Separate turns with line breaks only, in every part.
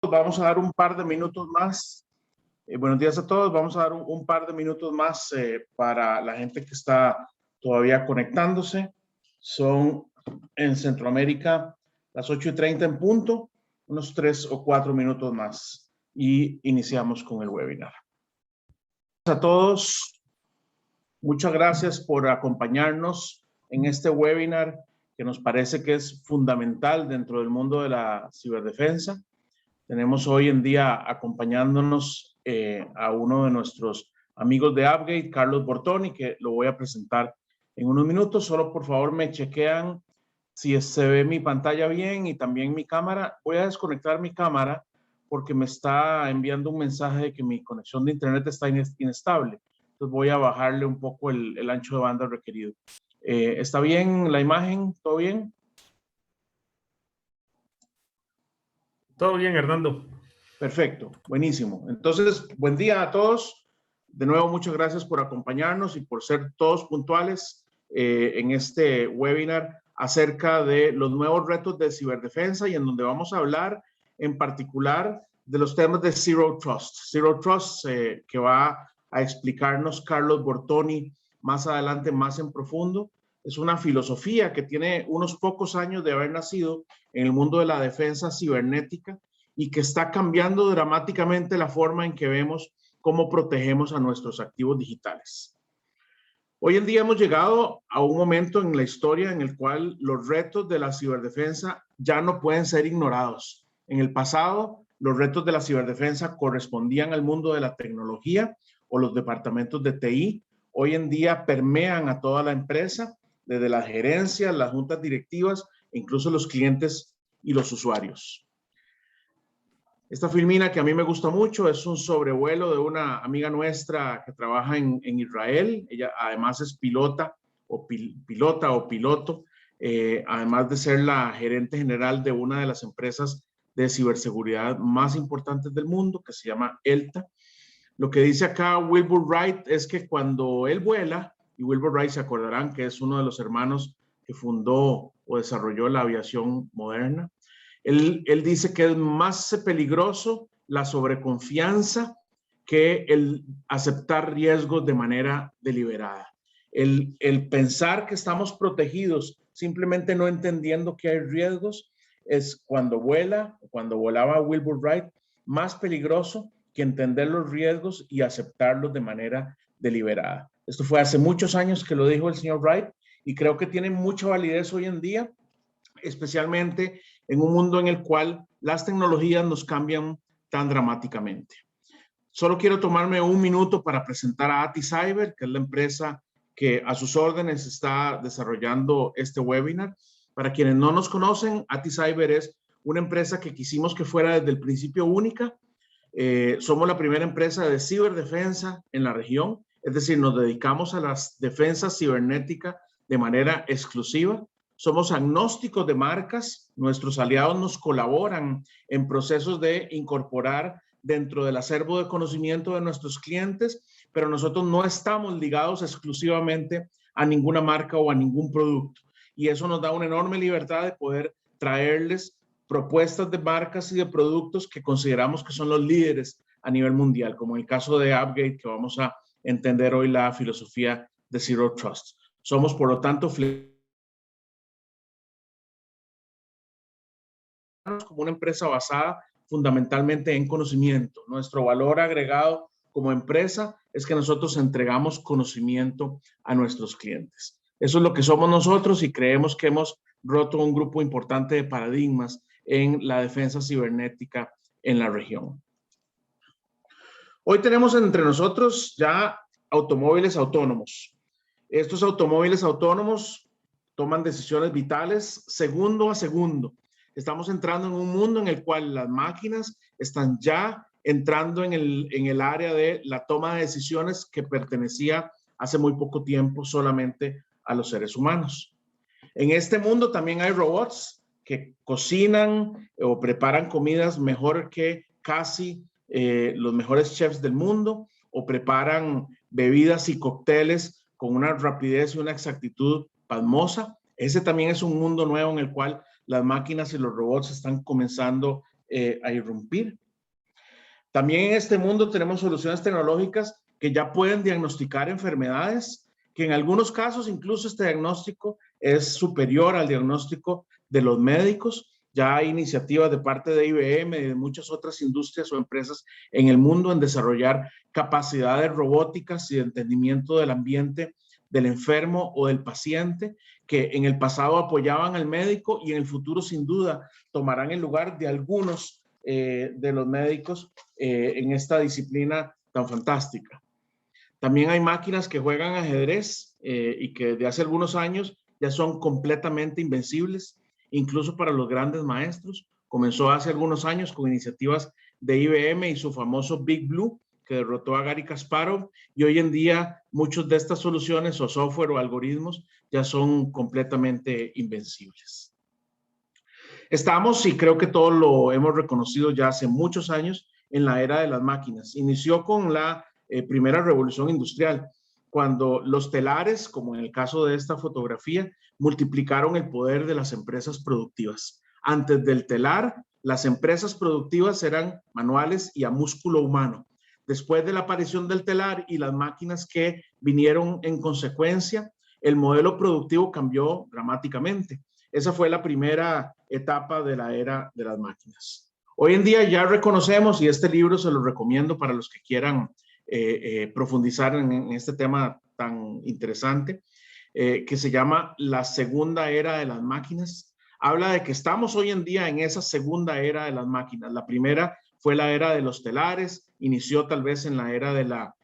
Vamos a dar un par de minutos más. Buenos días a todos. Vamos a dar un par de minutos más para la gente que está todavía conectándose. Son en Centroamérica las 8:30 en punto, unos 3 o 4 minutos más y iniciamos con el webinar. A todos, muchas gracias por acompañarnos en este webinar que nos parece que es fundamental dentro del mundo de la ciberdefensa. Tenemos hoy en día acompañándonos a uno de nuestros amigos de Appgate, Carlos Bortoni, que lo voy a presentar en unos minutos. Solo por favor me chequean si se ve mi pantalla bien y también mi cámara. Voy a desconectar mi cámara porque me está enviando un mensaje de que mi conexión de internet está inestable. Entonces voy a bajarle un poco el ancho de banda requerido. ¿Está bien la imagen? ¿Todo bien?
Todo bien, Hernando.
Perfecto, buenísimo. Entonces, buen día a todos. De nuevo, muchas gracias por acompañarnos y por ser todos puntuales en este webinar acerca de los nuevos retos de ciberdefensa y en donde vamos a hablar en particular de los temas de Zero Trust. Zero Trust que va a explicarnos Carlos Bortoni más adelante, más en profundo. Es una filosofía que tiene unos pocos años de haber nacido en el mundo de la defensa cibernética y que está cambiando dramáticamente la forma en que vemos cómo protegemos a nuestros activos digitales. Hoy en día hemos llegado a un momento en la historia en el cual los retos de la ciberdefensa ya no pueden ser ignorados. En el pasado, los retos de la ciberdefensa correspondían al mundo de la tecnología o los departamentos de TI. Hoy en día permean a toda la empresa, desde las gerencias, las juntas directivas, e incluso los clientes y los usuarios. Esta filmina que a mí me gusta mucho es un sobrevuelo de una amiga nuestra que trabaja en Israel. Ella además es pilota o piloto, además de ser la gerente general de una de las empresas de ciberseguridad más importantes del mundo, que se llama ELTA. Lo que dice acá Wilbur Wright es que cuando él vuela, y Wilbur Wright se acordarán que es uno de los hermanos que fundó o desarrolló la aviación moderna, él dice que es más peligroso la sobreconfianza que el aceptar riesgos de manera deliberada. El pensar que estamos protegidos simplemente no entendiendo que hay riesgos es cuando volaba Wilbur Wright, más peligroso que entender los riesgos y aceptarlos de manera deliberada. Esto fue hace muchos años que lo dijo el señor Wright y creo que tiene mucha validez hoy en día, especialmente en un mundo en el cual las tecnologías nos cambian tan dramáticamente. Solo quiero tomarme un minuto para presentar a AtiCyber, que es la empresa que a sus órdenes está desarrollando este webinar. Para quienes no nos conocen, AtiCyber es una empresa que quisimos que fuera desde el principio única. Somos la primera empresa de ciberdefensa en la región, es decir, nos dedicamos a las defensas cibernéticas de manera exclusiva. Somos agnósticos de marcas, nuestros aliados nos colaboran en procesos de incorporar dentro del acervo de conocimiento de nuestros clientes, pero nosotros no estamos ligados exclusivamente a ninguna marca o a ningún producto. Y eso nos da una enorme libertad de poder traerles propuestas de marcas y de productos que consideramos que son los líderes a nivel mundial, como en el caso de Appgate, que vamos a entender hoy la filosofía de Zero Trust. Somos, por lo tanto, como una empresa basada fundamentalmente en conocimiento. Nuestro valor agregado como empresa es que nosotros entregamos conocimiento a nuestros clientes. Eso es lo que somos nosotros y creemos que hemos roto un grupo importante de paradigmas en la defensa cibernética en la región. Hoy tenemos entre nosotros ya automóviles autónomos. Estos automóviles autónomos toman decisiones vitales segundo a segundo. Estamos entrando en un mundo en el cual las máquinas están ya entrando en el área de la toma de decisiones que pertenecía hace muy poco tiempo solamente a los seres humanos. En este mundo también hay robots que cocinan o preparan comidas mejor que casi los mejores chefs del mundo, o preparan bebidas y cócteles con una rapidez y una exactitud pasmosa. Ese también es un mundo nuevo en el cual las máquinas y los robots están comenzando a irrumpir. También en este mundo tenemos soluciones tecnológicas que ya pueden diagnosticar enfermedades, que en algunos casos incluso este diagnóstico es superior al diagnóstico de los médicos. Ya hay iniciativas de parte de IBM y de muchas otras industrias o empresas en el mundo en desarrollar capacidades robóticas y de entendimiento del ambiente del enfermo o del paciente, que en el pasado apoyaban al médico y en el futuro sin duda tomarán el lugar de algunos de los médicos en esta disciplina tan fantástica. También hay máquinas que juegan ajedrez y que desde hace algunos años ya son completamente invencibles, incluso para los grandes maestros. Comenzó hace algunos años con iniciativas de IBM y su famoso Big Blue, que derrotó a Garry Kasparov, y hoy en día muchas de estas soluciones o software o algoritmos ya son completamente invencibles. Estamos, y creo que todos lo hemos reconocido ya hace muchos años, en la era de las máquinas. Inició con la primera revolución industrial, cuando los telares, como en el caso de esta fotografía, multiplicaron el poder de las empresas productivas. Antes del telar, las empresas productivas eran manuales y a músculo humano. Después de la aparición del telar y las máquinas que vinieron en consecuencia, el modelo productivo cambió dramáticamente. Esa fue la primera etapa de la era de las máquinas. Hoy en día ya reconocemos, y este libro se lo recomiendo para los que quieran profundizar en este tema tan interesante, que se llama La Segunda Era de las Máquinas. Habla de que estamos hoy en día en esa segunda era de las máquinas. La primera fue la era de los telares, inició tal vez en la era de la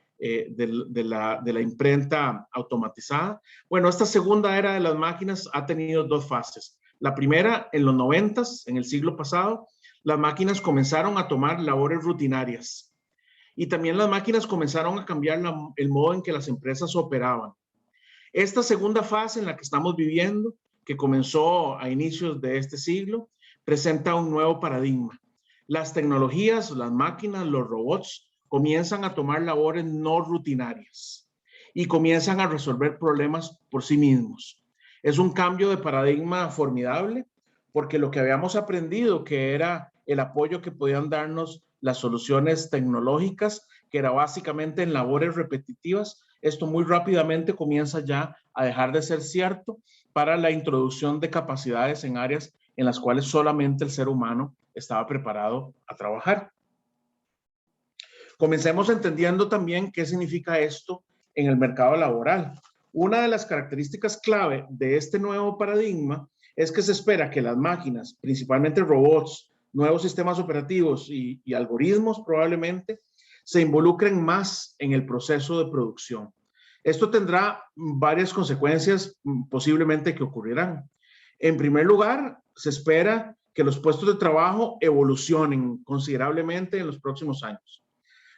imprenta automatizada. Bueno, esta segunda era de las máquinas ha tenido dos fases. La primera, en los 90s, en el siglo pasado, las máquinas comenzaron a tomar labores rutinarias y también las máquinas comenzaron a cambiar el modo en que las empresas operaban. Esta segunda fase en la que estamos viviendo, que comenzó a inicios de este siglo, presenta un nuevo paradigma. Las tecnologías, las máquinas, los robots comienzan a tomar labores no rutinarias y comienzan a resolver problemas por sí mismos. Es un cambio de paradigma formidable, porque lo que habíamos aprendido, que era el apoyo que podían darnos las soluciones tecnológicas, que era básicamente en labores repetitivas, esto muy rápidamente comienza ya a dejar de ser cierto para la introducción de capacidades en áreas en las cuales solamente el ser humano estaba preparado a trabajar. Comencemos entendiendo también qué significa esto en el mercado laboral. Una de las características clave de este nuevo paradigma es que se espera que las máquinas, principalmente robots, nuevos sistemas operativos y algoritmos probablemente, se involucren más en el proceso de producción. Esto tendrá varias consecuencias posiblemente que ocurrirán. En primer lugar, se espera que los puestos de trabajo evolucionen considerablemente en los próximos años.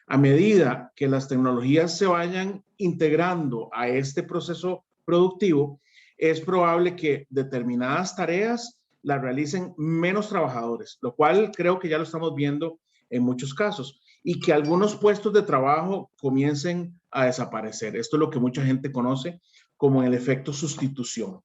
A medida que las tecnologías se vayan integrando a este proceso productivo, es probable que determinadas tareas las realicen menos trabajadores, lo cual creo que ya lo estamos viendo en muchos casos, y que algunos puestos de trabajo comiencen a desaparecer. Esto es lo que mucha gente conoce como el efecto sustitución.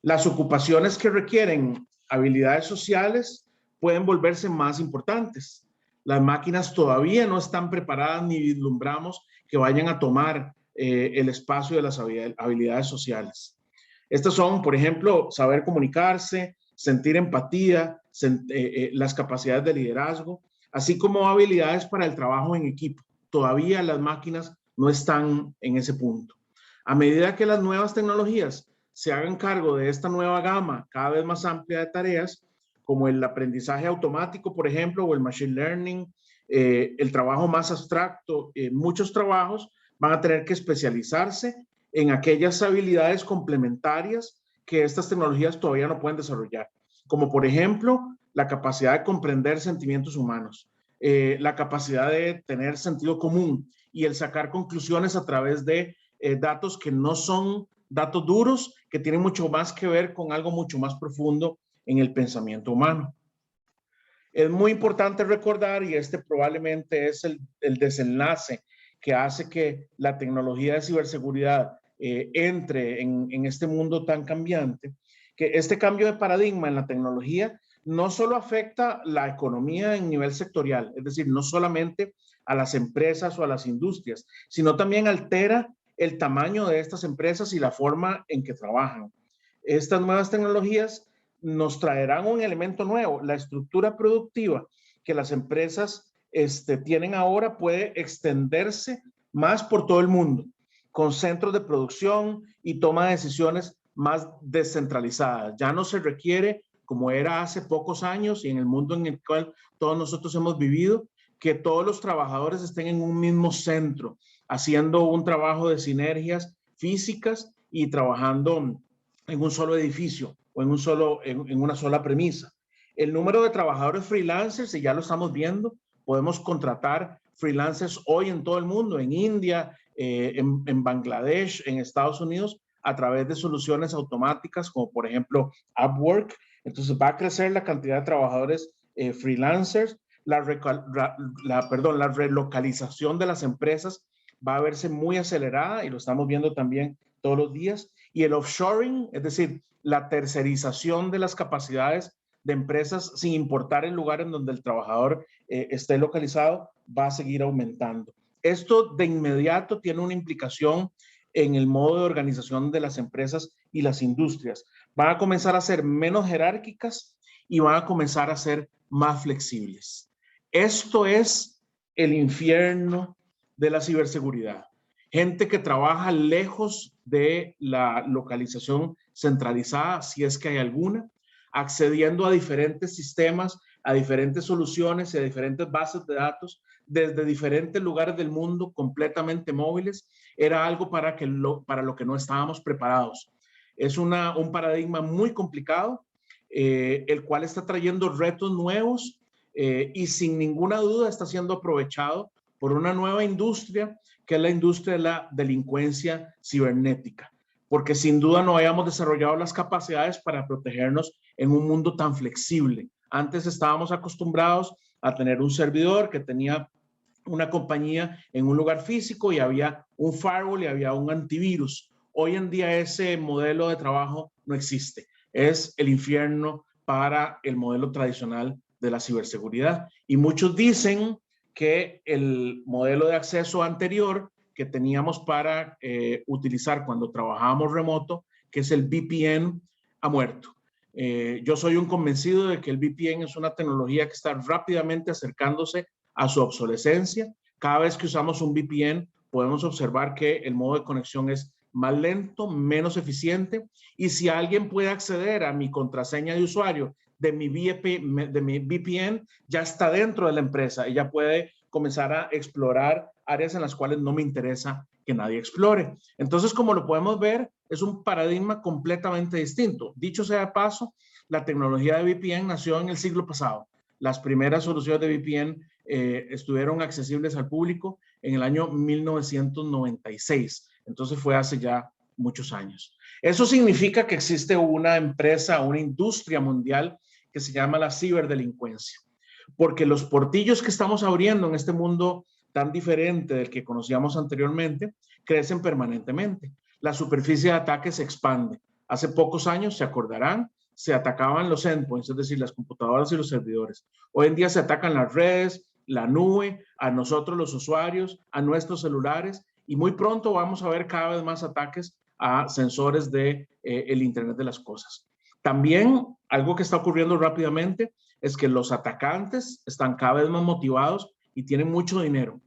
Las ocupaciones que requieren habilidades sociales pueden volverse más importantes. Las máquinas todavía no están preparadas ni vislumbramos que vayan a tomar el espacio de las habilidades sociales. Estas son, por ejemplo, saber comunicarse, sentir empatía, las capacidades de liderazgo, así como habilidades para el trabajo en equipo. Todavía las máquinas no están en ese punto. A medida que las nuevas tecnologías se hagan cargo de esta nueva gama cada vez más amplia de tareas, como el aprendizaje automático, por ejemplo, o el machine learning, el trabajo más abstracto, muchos trabajos van a tener que especializarse en aquellas habilidades complementarias que estas tecnologías todavía no pueden desarrollar, como por ejemplo la capacidad de comprender sentimientos humanos, la capacidad de tener sentido común y el sacar conclusiones a través de datos que no son datos duros, que tienen mucho más que ver con algo mucho más profundo en el pensamiento humano. Es muy importante recordar, y este probablemente es el desenlace que hace que la tecnología de ciberseguridad entre en este mundo tan cambiante, que este cambio de paradigma en la tecnología no solo afecta la economía en nivel sectorial, es decir, no solamente a las empresas o a las industrias, sino también altera el tamaño de estas empresas y la forma en que trabajan. Estas nuevas tecnologías nos traerán un elemento nuevo, la estructura productiva que las empresas tienen ahora puede extenderse más por todo el mundo, con centros de producción y toma de decisiones más descentralizadas. Ya no se requiere, como era hace pocos años y en el mundo en el cual todos nosotros hemos vivido, que todos los trabajadores estén en un mismo centro, haciendo un trabajo de sinergias físicas y trabajando en un solo edificio o en una sola premisa. El número de trabajadores freelancers, y ya lo estamos viendo, podemos contratar freelancers hoy en todo el mundo, en India, en Bangladesh, en Estados Unidos, a través de soluciones automáticas como por ejemplo Upwork. Entonces va a crecer la cantidad de trabajadores freelancers, la relocalización de las empresas va a verse muy acelerada y lo estamos viendo también todos los días. Y el offshoring, es decir, la tercerización de las capacidades de empresas sin importar el lugar en donde el trabajador esté localizado, va a seguir aumentando. Esto de inmediato tiene una implicación en el modo de organización de las empresas y las industrias. Van a comenzar a ser menos jerárquicas y van a comenzar a ser más flexibles. Esto es el infierno de la ciberseguridad. Gente que trabaja lejos de la localización centralizada, si es que hay alguna, accediendo a diferentes sistemas, a diferentes soluciones y a diferentes bases de datos desde diferentes lugares del mundo completamente móviles, era algo para lo que no estábamos preparados. Es un paradigma muy complicado, el cual está trayendo retos nuevos y sin ninguna duda está siendo aprovechado por una nueva industria, que es la industria de la delincuencia cibernética, porque sin duda no hayamos desarrollado las capacidades para protegernos en un mundo tan flexible. Antes estábamos acostumbrados a tener un servidor que tenía una compañía en un lugar físico y había un firewall y había un antivirus. Hoy en día ese modelo de trabajo no existe. Es el infierno para el modelo tradicional de la ciberseguridad. Y muchos dicen que el modelo de acceso anterior que teníamos para utilizar cuando trabajábamos remoto, que es el VPN, ha muerto. Yo soy un convencido de que el VPN es una tecnología que está rápidamente acercándose a su obsolescencia. Cada vez que usamos un VPN, podemos observar que el modo de conexión es más lento, menos eficiente, y si alguien puede acceder a mi contraseña de usuario de mi VPN, ya está dentro de la empresa y ya puede comenzar a explorar áreas en las cuales no me interesa que nadie explore. Entonces, como lo podemos ver, es un paradigma completamente distinto. Dicho sea de paso, la tecnología de VPN nació en el siglo pasado. Las primeras soluciones de VPN estuvieron accesibles al público en el año 1996. Entonces fue hace ya muchos años. Eso significa que existe una empresa, una industria mundial que se llama la ciberdelincuencia, porque los portillos que estamos abriendo en este mundo tan diferente del que conocíamos anteriormente crecen permanentemente. La superficie de ataque se expande. Hace pocos años, se acordarán, se atacaban los endpoints, es decir, las computadoras y los servidores. Hoy en día se atacan las redes, la nube, a nosotros los usuarios, a nuestros celulares, y muy pronto vamos a ver cada vez más ataques a sensores de el Internet de las cosas. También algo que está ocurriendo rápidamente es que los atacantes están cada vez más motivados y tienen mucho dinero.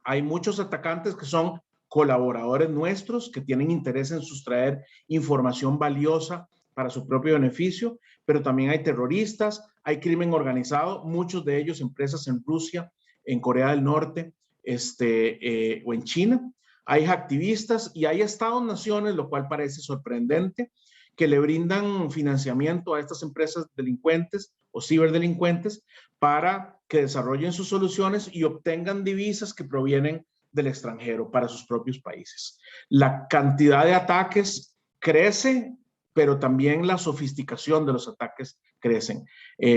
Hay muchos atacantes que son colaboradores nuestros, que tienen interés en sustraer información valiosa para su propio beneficio, pero también hay terroristas, hay crimen organizado, muchos de ellos empresas en Rusia, en Corea del Norte, o en China. Hay activistas y hay estados-naciones, lo cual parece sorprendente, que le brindan financiamiento a estas empresas delincuentes o ciberdelincuentes para que desarrollen sus soluciones y obtengan divisas que provienen del extranjero para sus propios países. La cantidad de ataques crece, pero también la sofisticación de los ataques crecen.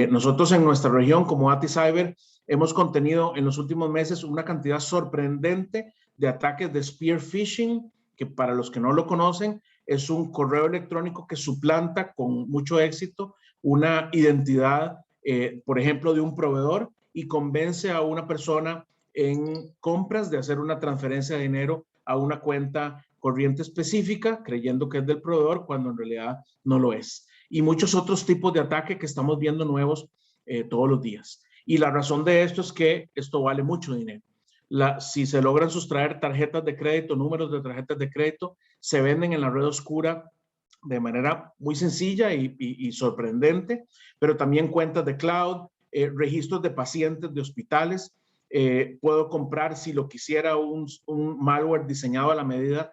Nosotros en nuestra región, como AtiCyber, hemos contenido en los últimos meses una cantidad sorprendente de ataques de spear phishing, que para los que no lo conocen, es un correo electrónico que suplanta con mucho éxito una identidad, por ejemplo, de un proveedor y convence a una persona en compras de hacer una transferencia de dinero a una cuenta corriente específica, creyendo que es del proveedor, cuando en realidad no lo es. Y muchos otros tipos de ataque que estamos viendo nuevos todos los días. Y la razón de esto es que esto vale mucho dinero. Si se logran sustraer tarjetas de crédito, números de tarjetas de crédito, se venden en la red oscura de manera muy sencilla y sorprendente, pero también cuentas de cloud, registros de pacientes de hospitales. Puedo comprar, si lo quisiera, un malware diseñado a la medida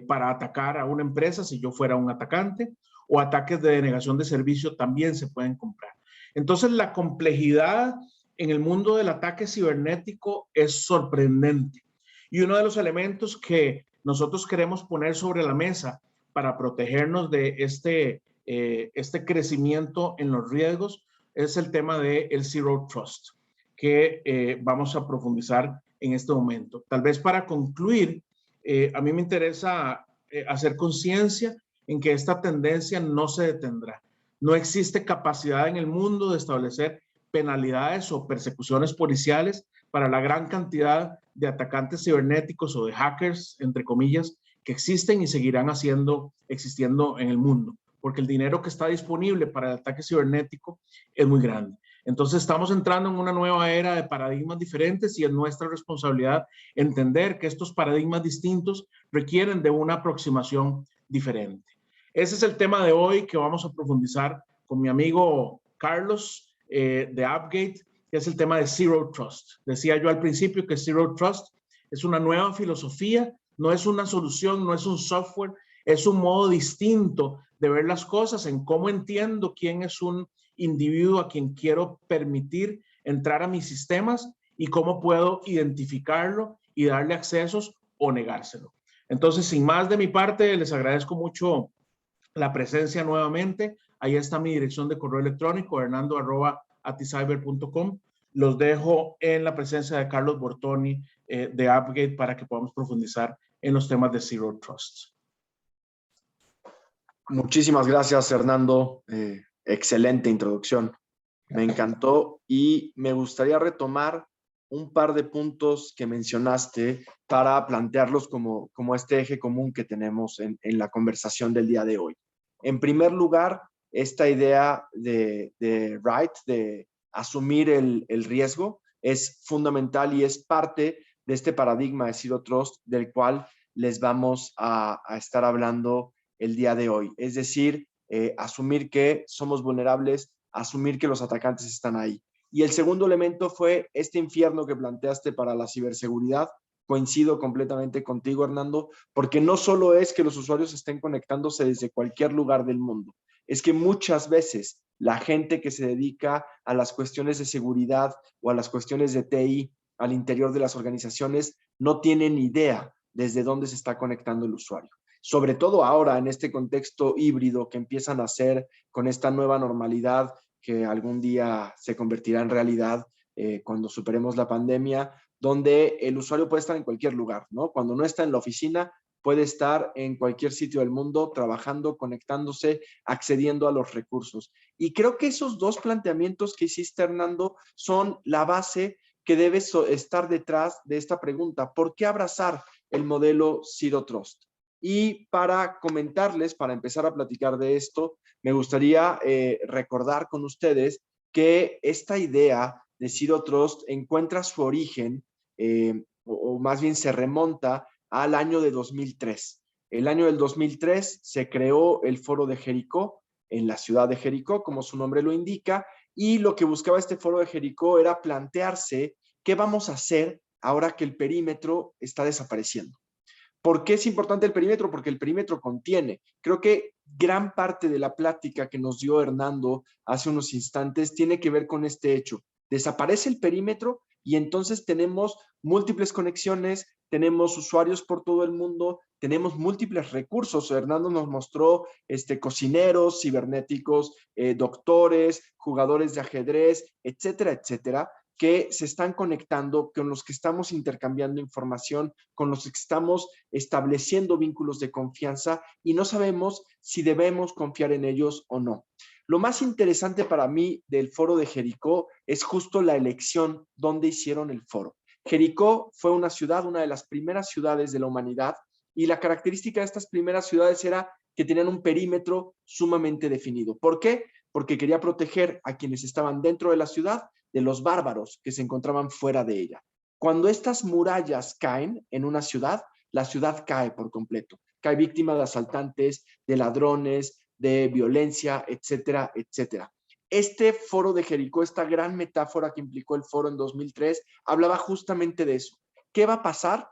para atacar a una empresa, si yo fuera un atacante, o ataques de denegación de servicio también se pueden comprar. Entonces, la complejidad en el mundo del ataque cibernético es sorprendente. Y uno de los elementos que nosotros queremos poner sobre la mesa para protegernos de este crecimiento en los riesgos es el tema del Zero Trust, que vamos a profundizar en este momento. Tal vez para concluir, a mí me interesa hacer conciencia en que esta tendencia no se detendrá. No existe capacidad en el mundo de establecer penalidades o persecuciones policiales para la gran cantidad de atacantes cibernéticos o de hackers, entre comillas, que existen y seguirán existiendo en el mundo, porque el dinero que está disponible para el ataque cibernético es muy grande. Entonces estamos entrando en una nueva era de paradigmas diferentes y es nuestra responsabilidad entender que estos paradigmas distintos requieren de una aproximación diferente. Ese es el tema de hoy que vamos a profundizar con mi amigo Carlos de Appgate, que es el tema de Zero Trust. Decía yo al principio que Zero Trust es una nueva filosofía, no es una solución, no es un software, es un modo distinto de ver las cosas, en cómo entiendo quién es un individuo a quien quiero permitir entrar a mis sistemas y cómo puedo identificarlo y darle accesos o negárselo. Entonces, sin más de mi parte, les agradezco mucho la presencia nuevamente. Ahí está mi dirección de correo electrónico, hernando@aticyber.com. Los dejo en la presencia de Carlos Bortoni de Appgate para que podamos profundizar en los temas de Zero Trust.
Muchísimas gracias, Hernando. Excelente introducción. Me encantó y me gustaría retomar un par de puntos que mencionaste para plantearlos como este eje común que tenemos en la conversación del día de hoy. En primer lugar, esta idea de Wright, de asumir el riesgo, es fundamental y es parte de este paradigma de Zero Trust del cual les vamos a estar hablando el día de hoy. Es decir, asumir que somos vulnerables, asumir que los atacantes están ahí. Y el segundo elemento fue este infierno que planteaste para la ciberseguridad. Coincido completamente contigo, Hernando, porque no solo es que los usuarios estén conectándose desde cualquier lugar del mundo, es que muchas veces la gente que se dedica a las cuestiones de seguridad o a las cuestiones de TI al interior de las organizaciones no tienen idea desde dónde se está conectando el usuario. Sobre todo ahora en este contexto híbrido que empiezan a hacer con esta nueva normalidad que algún día se convertirá en realidad cuando superemos la pandemia, donde el usuario puede estar en cualquier lugar, ¿no? Cuando no está en la oficina, puede estar en cualquier sitio del mundo, trabajando, conectándose, accediendo a los recursos. Y creo que esos dos planteamientos que hiciste, Hernando, son la base que debe estar detrás de esta pregunta. ¿Por qué abrazar el modelo Zero Trust? Y para comentarles, para empezar a platicar de esto, me gustaría recordar con ustedes que esta idea de Zero Trust encuentra su origen, o más bien se remonta al año de 2003. El año del 2003 se creó el Foro de Jericó, en la ciudad de Jericó, como su nombre lo indica, y lo que buscaba este Foro de Jericó era plantearse qué vamos a hacer ahora que el perímetro está desapareciendo. ¿Por qué es importante el perímetro? Porque el perímetro contiene. Creo que gran parte de la plática que nos dio Hernando hace unos instantes tiene que ver con este hecho. Desaparece el perímetro y entonces tenemos múltiples conexiones, tenemos usuarios por todo el mundo, tenemos múltiples recursos. Hernando nos mostró cocineros cibernéticos, doctores, jugadores de ajedrez, etcétera, etcétera. que se están conectando, con los que estamos intercambiando información, con los que estamos estableciendo vínculos de confianza y no sabemos si debemos confiar en ellos o no. Lo más interesante para mí del foro de Jericó es justo la elección donde hicieron el foro. Jericó fue una ciudad, una de las primeras ciudades de la humanidad, y la característica de estas primeras ciudades era que tenían un perímetro sumamente definido. ¿Por qué? Porque quería proteger a quienes estaban dentro de la ciudad de los bárbaros que se encontraban fuera de ella. Cuando estas murallas caen en una ciudad, la ciudad cae por completo. Cae víctima de asaltantes, de ladrones, de violencia, etcétera, etcétera. Este foro de Jericó, esta gran metáfora que implicó el foro en 2003, hablaba justamente de eso. ¿Qué va a pasar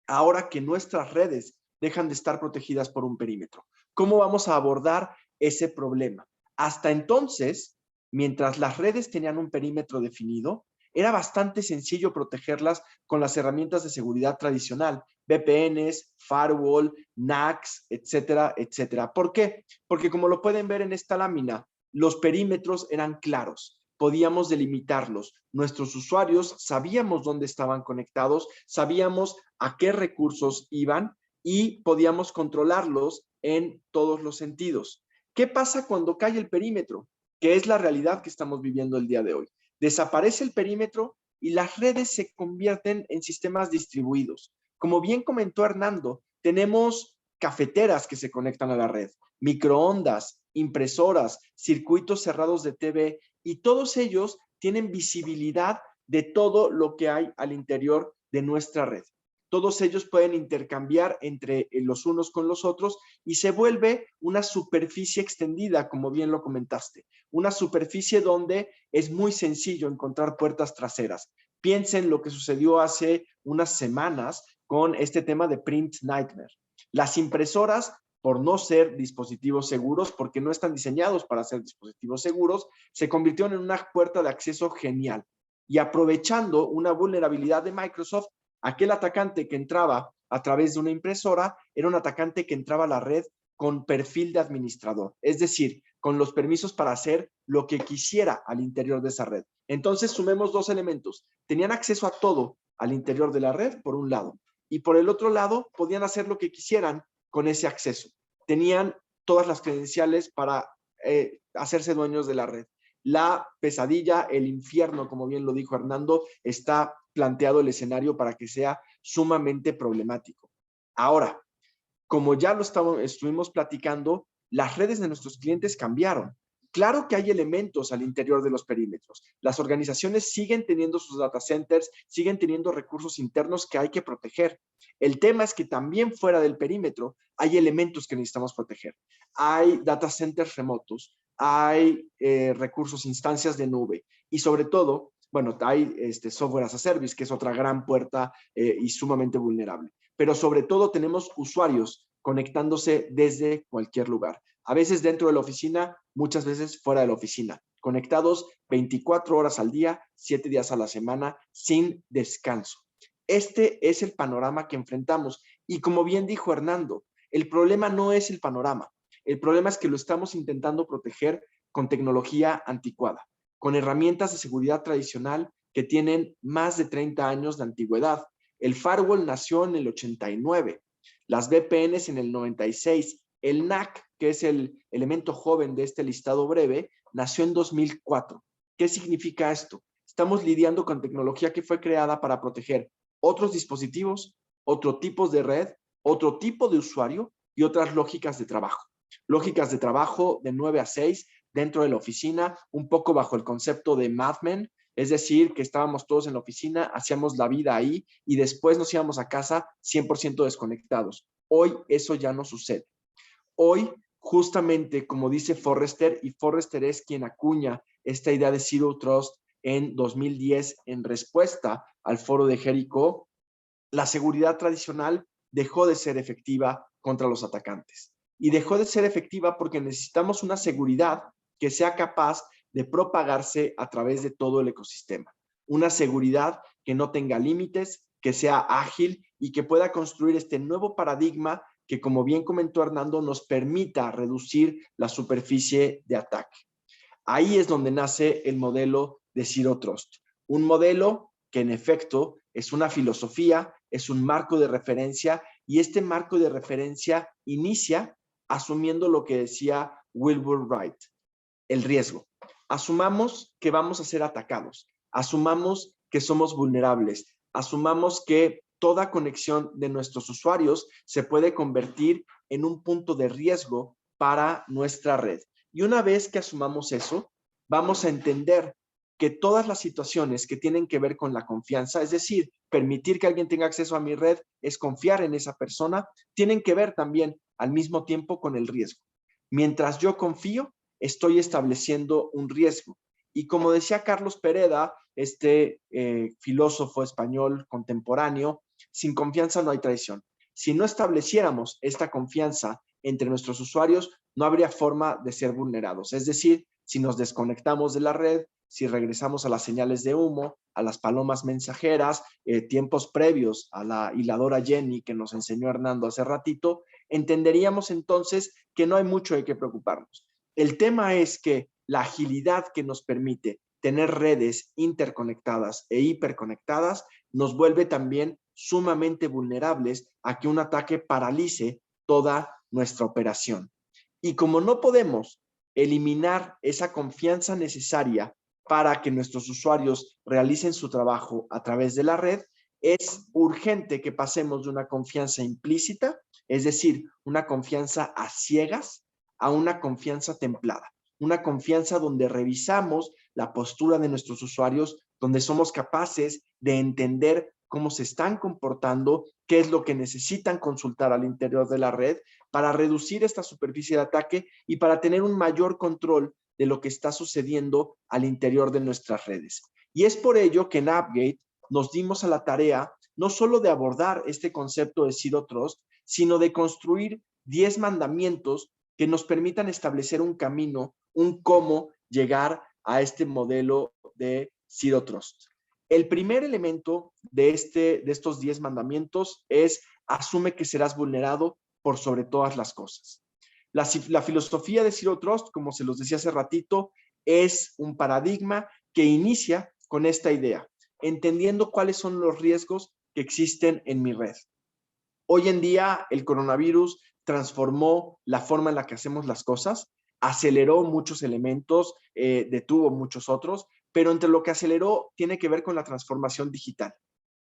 ahora que nuestras redes dejan de estar protegidas por un perímetro? ¿Cómo vamos a abordar ese problema? Hasta entonces, mientras las redes tenían un perímetro definido, era bastante sencillo protegerlas con las herramientas de seguridad tradicional, VPNs, firewall, NACs, etcétera, etcétera. ¿Por qué? Porque como lo pueden ver en esta lámina, los perímetros eran claros, podíamos delimitarlos. Nuestros usuarios sabíamos dónde estaban conectados, sabíamos a qué recursos iban y podíamos controlarlos en todos los sentidos. ¿Qué pasa cuando cae el perímetro? Que es la realidad que estamos viviendo el día de hoy. Desaparece el perímetro y las redes se convierten en sistemas distribuidos. Como bien comentó Hernando, tenemos cafeteras que se conectan a la red, microondas, impresoras, circuitos cerrados de TV, y todos ellos tienen visibilidad de todo lo que hay al interior de nuestra red. Todos ellos pueden intercambiar entre los unos con los otros y se vuelve una superficie extendida, como bien lo comentaste. Una superficie donde es muy sencillo encontrar puertas traseras. Piensen lo que sucedió hace unas semanas con este tema de Print Nightmare. Las impresoras, por no ser dispositivos seguros, porque no están diseñados para ser dispositivos seguros, se convirtieron en una puerta de acceso genial. Y aprovechando una vulnerabilidad de Microsoft, aquel atacante que entraba a través de una impresora era un atacante que entraba a la red con perfil de administrador, es decir, con los permisos para hacer lo que quisiera al interior de esa red. Entonces, sumemos dos elementos. Tenían acceso a todo al interior de la red, por un lado, y por el otro lado, podían hacer lo que quisieran con ese acceso. Tenían todas las credenciales para hacerse dueños de la red. La pesadilla, el infierno, como bien lo dijo Hernando, está planteado el escenario para que sea sumamente problemático. Ahora, como ya lo estuvimos platicando, las redes de nuestros clientes cambiaron. Claro que hay elementos al interior de los perímetros. Las organizaciones siguen teniendo sus data centers, siguen teniendo recursos internos que hay que proteger. El tema es que también fuera del perímetro hay elementos que necesitamos proteger. Hay data centers remotos, hay recursos, instancias de nube y sobre todo, bueno, hay software as a service, que es otra gran puerta y sumamente vulnerable. Pero sobre todo tenemos usuarios conectándose desde cualquier lugar. A veces dentro de la oficina, muchas veces fuera de la oficina. Conectados 24 horas al día, 7 días a la semana, sin descanso. Este es el panorama que enfrentamos. Y como bien dijo Hernando, el problema no es el panorama. El problema es que lo estamos intentando proteger con tecnología anticuada, con herramientas de seguridad tradicional que tienen más de 30 años de antigüedad. El firewall nació en el 89, las VPNs en el 96, el NAC, que es el elemento joven de este listado breve, nació en 2004. ¿Qué significa esto? Estamos lidiando con tecnología que fue creada para proteger otros dispositivos, otros tipos de red, otro tipo de usuario y otras lógicas de trabajo. Lógicas de trabajo de 9 a 6 dentro de la oficina, un poco bajo el concepto de Mad Men, es decir, que estábamos todos en la oficina, hacíamos la vida ahí y después nos íbamos a casa 100% desconectados. Hoy eso ya no sucede. Hoy, justamente como dice Forrester, y Forrester es quien acuña esta idea de Zero Trust en 2010 en respuesta al foro de Jericó, la seguridad tradicional dejó de ser efectiva contra los atacantes. Y dejó de ser efectiva porque necesitamos una seguridad que sea capaz de propagarse a través de todo el ecosistema. Una seguridad que no tenga límites, que sea ágil y que pueda construir este nuevo paradigma que, como bien comentó Hernando, nos permita reducir la superficie de ataque. Ahí es donde nace el modelo de Zero Trust. Un modelo que en efecto es una filosofía, es un marco de referencia, y este marco de referencia inicia asumiendo lo que decía Wilbur Wright, el riesgo. Asumamos que vamos a ser atacados, asumamos que somos vulnerables, asumamos que toda conexión de nuestros usuarios se puede convertir en un punto de riesgo para nuestra red. Y una vez que asumamos eso, vamos a entender que todas las situaciones que tienen que ver con la confianza, es decir, permitir que alguien tenga acceso a mi red es confiar en esa persona, tienen que ver también al mismo tiempo con el riesgo. Mientras yo confío, estoy estableciendo un riesgo. Y como decía Carlos Pereda, este filósofo español contemporáneo, sin confianza no hay traición. Si no estableciéramos esta confianza entre nuestros usuarios, no habría forma de ser vulnerados. Es decir, si nos desconectamos de la red, si regresamos a las señales de humo, a las palomas mensajeras, tiempos previos a la hiladora Jenny que nos enseñó Hernando hace ratito, entenderíamos entonces que no hay mucho de qué preocuparnos. El tema es que la agilidad que nos permite tener redes interconectadas e hiperconectadas nos vuelve también sumamente vulnerables a que un ataque paralice toda nuestra operación. Y como no podemos eliminar esa confianza necesaria para que nuestros usuarios realicen su trabajo a través de la red, es urgente que pasemos de una confianza implícita, es decir, una confianza a ciegas, a una confianza templada. Una confianza donde revisamos la postura de nuestros usuarios, donde somos capaces de entender cómo se están comportando, qué es lo que necesitan consultar al interior de la red para reducir esta superficie de ataque y para tener un mayor control de lo que está sucediendo al interior de nuestras redes. Y es por ello que en Appgate nos dimos a la tarea no solo de abordar este concepto de Zero Trust, sino de construir 10 mandamientos que nos permitan establecer un camino, un cómo llegar a este modelo de Zero Trust. El primer elemento de estos 10 mandamientos es: asume que serás vulnerado por sobre todas las cosas. La filosofía de Zero Trust, como se los decía hace ratito, es un paradigma que inicia con esta idea, entendiendo cuáles son los riesgos que existen en mi red. Hoy en día, el coronavirus transformó la forma en la que hacemos las cosas, aceleró muchos elementos, detuvo muchos otros, pero entre lo que aceleró tiene que ver con la transformación digital.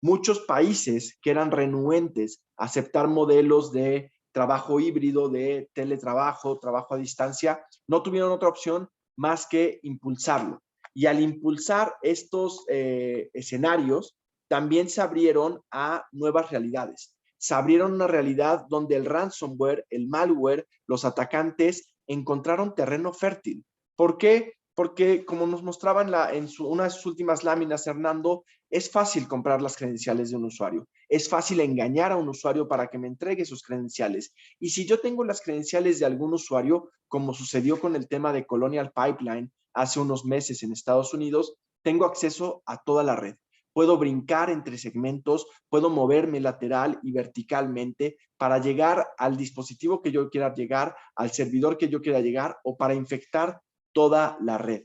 Muchos países que eran renuentes a aceptar modelos de trabajo híbrido, de teletrabajo, trabajo a distancia, no tuvieron otra opción más que impulsarlo. Y al impulsar estos escenarios, también se abrieron a nuevas realidades. Se abrieron una realidad donde el ransomware, el malware, los atacantes encontraron terreno fértil. ¿Por qué? Porque, como nos mostraba una de sus últimas láminas, Hernando, es fácil comprar las credenciales de un usuario. Es fácil engañar a un usuario para que me entregue sus credenciales. Y si yo tengo las credenciales de algún usuario, como sucedió con el tema de Colonial Pipeline hace unos meses en Estados Unidos, tengo acceso a toda la red. Puedo brincar entre segmentos, puedo moverme lateral y verticalmente para llegar al dispositivo que yo quiera llegar, al servidor que yo quiera llegar, o para infectar toda la red.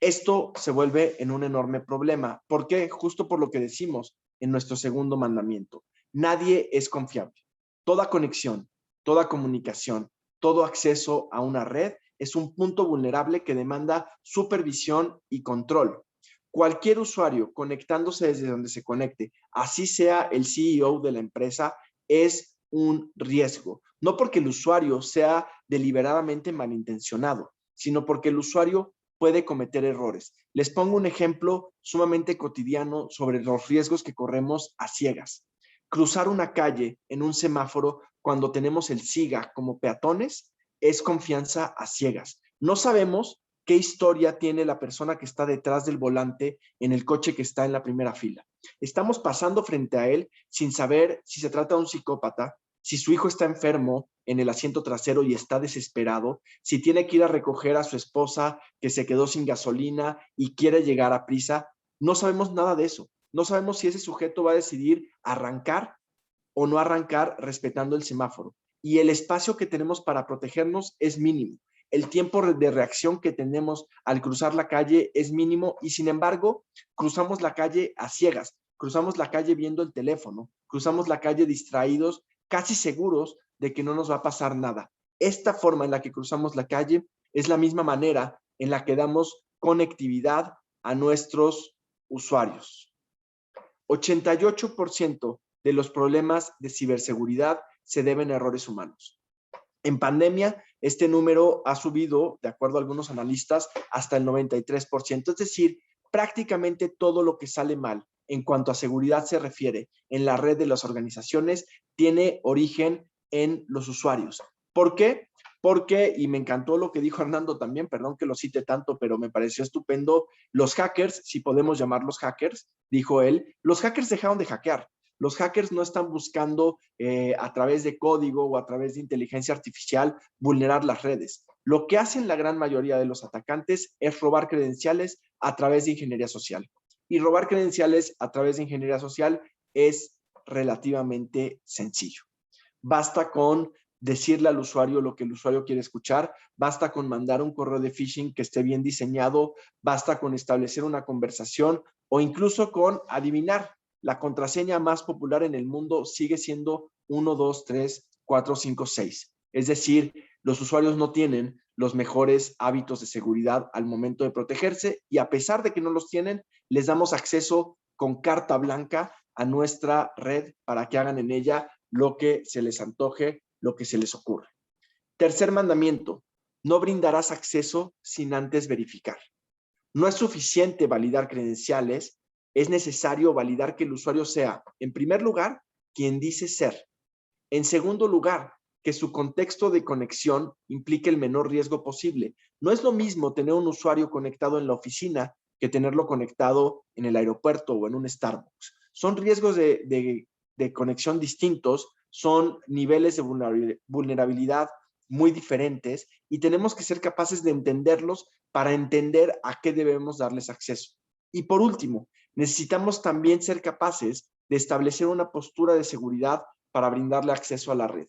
Esto se vuelve en un enorme problema. ¿Por qué? Justo por lo que decimos en nuestro segundo mandamiento. Nadie es confiable. Toda conexión, toda comunicación, todo acceso a una red es un punto vulnerable que demanda supervisión y control. Cualquier usuario conectándose desde donde se conecte, así sea el CEO de la empresa, es un riesgo. No porque el usuario sea deliberadamente malintencionado, sino porque el usuario puede cometer errores. Les pongo un ejemplo sumamente cotidiano sobre los riesgos que corremos a ciegas. Cruzar una calle en un semáforo cuando tenemos el SIGA como peatones es confianza a ciegas. No sabemos qué historia tiene la persona que está detrás del volante en el coche que está en la primera fila. Estamos pasando frente a él sin saber si se trata de un psicópata, si su hijo está enfermo en el asiento trasero y está desesperado, si tiene que ir a recoger a su esposa que se quedó sin gasolina y quiere llegar a prisa. No sabemos nada de eso. No sabemos si ese sujeto va a decidir arrancar o no arrancar respetando el semáforo. Y el espacio que tenemos para protegernos es mínimo. el tiempo de reacción que tenemos al cruzar la calle es mínimo y sin embargo cruzamos la calle a ciegas, cruzamos la calle viendo el teléfono, cruzamos la calle distraídos, casi seguros de que no nos va a pasar nada. Esta forma en la que cruzamos la calle es la misma manera en la que damos conectividad a nuestros usuarios. 88% de los problemas de ciberseguridad se deben a errores humanos. En pandemia, este número ha subido, de acuerdo a algunos analistas, hasta el 93%. Es decir, prácticamente todo lo que sale mal en cuanto a seguridad se refiere en la red de las organizaciones tiene origen en los usuarios. ¿Por qué? Porque, y me encantó lo que dijo Hernando también, perdón que lo cite tanto, pero me pareció estupendo, los hackers, si podemos llamarlos hackers, dijo él, los hackers dejaron de hackear. Los hackers no están buscando a través de código o a través de inteligencia artificial vulnerar las redes. Lo que hacen la gran mayoría de los atacantes es robar credenciales a través de ingeniería social. Y robar credenciales a través de ingeniería social es relativamente sencillo. Basta con decirle al usuario lo que el usuario quiere escuchar, basta con mandar un correo de phishing que esté bien diseñado, basta con establecer una conversación o incluso con adivinar. La contraseña más popular en el mundo sigue siendo 1, 2, 3, 4, 5, 6. Es decir, los usuarios no tienen los mejores hábitos de seguridad al momento de protegerse y a pesar de que no los tienen, les damos acceso con carta blanca a nuestra red para que hagan en ella lo que se les antoje, lo que se les ocurra. Tercer mandamiento, no brindarás acceso sin antes verificar. No es suficiente validar credenciales, es necesario validar que el usuario sea, en primer lugar, quien dice ser. En segundo lugar, que su contexto de conexión implique el menor riesgo posible. No es lo mismo tener un usuario conectado en la oficina que tenerlo conectado en el aeropuerto o en un Starbucks. Son riesgos de conexión distintos, son niveles de vulnerabilidad muy diferentes y tenemos que ser capaces de entenderlos para entender a qué debemos darles acceso. Y por último, necesitamos también ser capaces de establecer una postura de seguridad para brindarle acceso a la red.